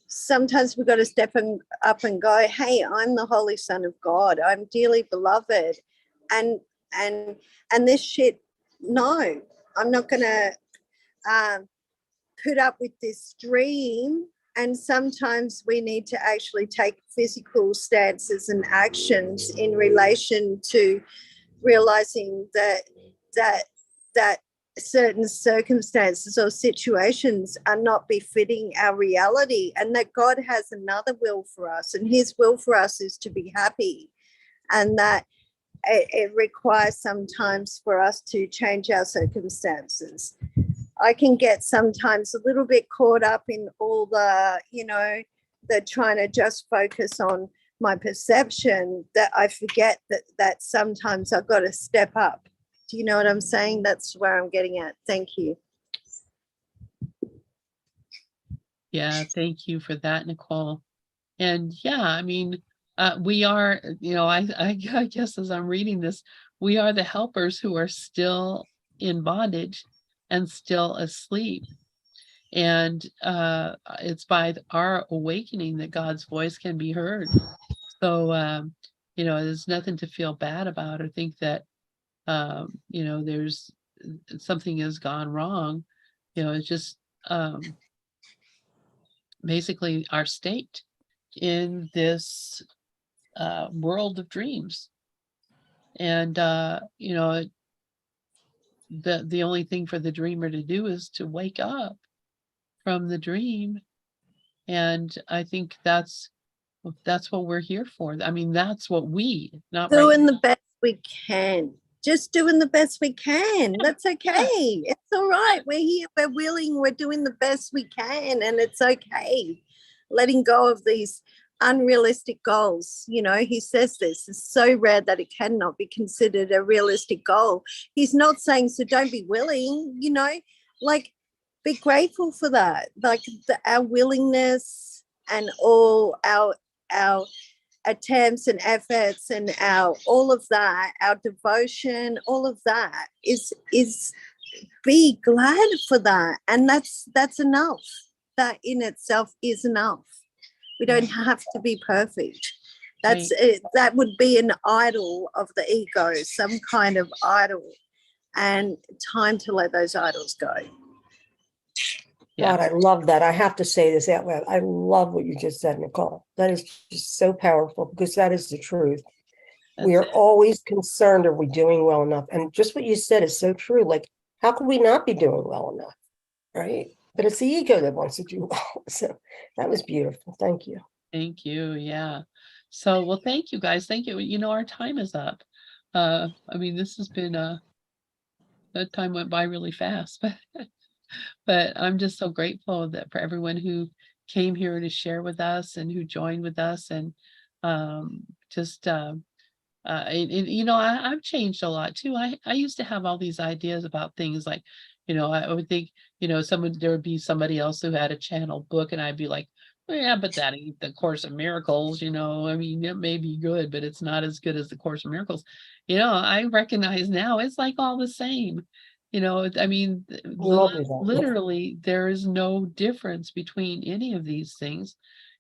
sometimes we've got to step up and go, hey, I'm the Holy Son of God. I'm dearly beloved. And this shit, no, I'm not going to put up with this dream. And sometimes we need to actually take physical stances and actions in relation to realizing that certain circumstances or situations are not befitting our reality, and that God has another will for us, and his will for us is to be happy, and that it requires sometimes for us to change our circumstances. I can get sometimes a little bit caught up in all the, you know, the trying to just focus on my perception, that I forget that sometimes I've got to step up. Do you know what I'm saying? That's where I'm getting at. Thank you. Yeah, thank you for that, Nicole. And yeah, I mean, we are, you know, I guess as I'm reading this, we are the helpers who are still in bondage and still asleep. And it's by our awakening that God's voice can be heard. So, you know, there's nothing to feel bad about or think that, you know, there's something has gone wrong. You know, it's just basically our state in this world of dreams. And, you know, the only thing for the dreamer to do is to wake up from the dream. And I think that's what we're here for. I mean, that's what we, not right Doing now. the best we can. Just doing the best we can. That's okay. It's all right. We're here. We're willing. We're doing the best we can. And it's okay. Letting go of these unrealistic goals. You know, he says this is so rare that it cannot be considered a realistic goal. He's not saying, so don't be willing, you know, like be grateful for that. Like our willingness and all our attempts and efforts and our all of that, our devotion, all of that is be glad for that. And that's enough. That in itself is enough. We don't have to be perfect. That's it. That would be an idol of the ego, some kind of idol. And time to let those idols go. God, I love that. I have to say this out loud. I love what you just said, Nicole. That is just so powerful because that is the truth. We That's are always concerned, are we doing well enough? And just what you said is so true. Like, how could we not be doing well enough? Right? But it's the ego that wants to do well. So that was beautiful. Thank you. Thank you. Yeah. So, well, thank you guys. Thank you. You know, our time is up. I mean, this has been that time went by really fast, but I'm just so grateful that for everyone who came here to share with us and who joined with us and just you know, I've changed a lot too. I used to have all these ideas about things like, you know, I would think, you know, there would be somebody else who had a channel book and I'd be like, well, yeah, but that ain't the Course of Miracles, you know. I mean, it may be good, but it's not as good as the Course of Miracles. You know, I recognize now it's like all the same. You know, I mean, We all do that. literally, there is no difference between any of these things.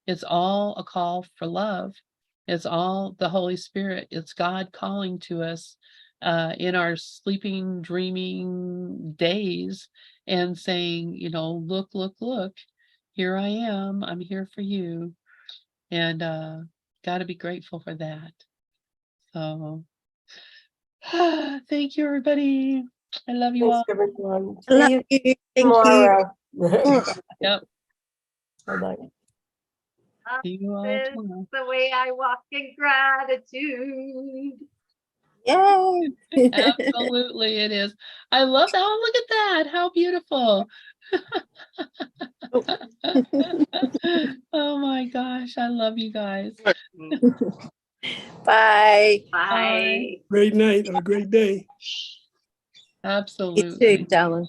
It's all a call for love. It's all the Holy Spirit. It's God calling to us in our sleeping, dreaming days and saying, you know, look, look, look, here I am. I'm here for you. And got to be grateful for that. So thank you, everybody. I love you Thanks, all. everyone. Love See you you. Thank you. tomorrow. Yep. Bye-bye. See you all tomorrow. The way I walk in gratitude. Yay. Absolutely, it is. I love that. Oh, look at that. How beautiful. Oh my gosh, I love you guys. Bye. Bye. Great night or a great day. You Absolutely. too, darling.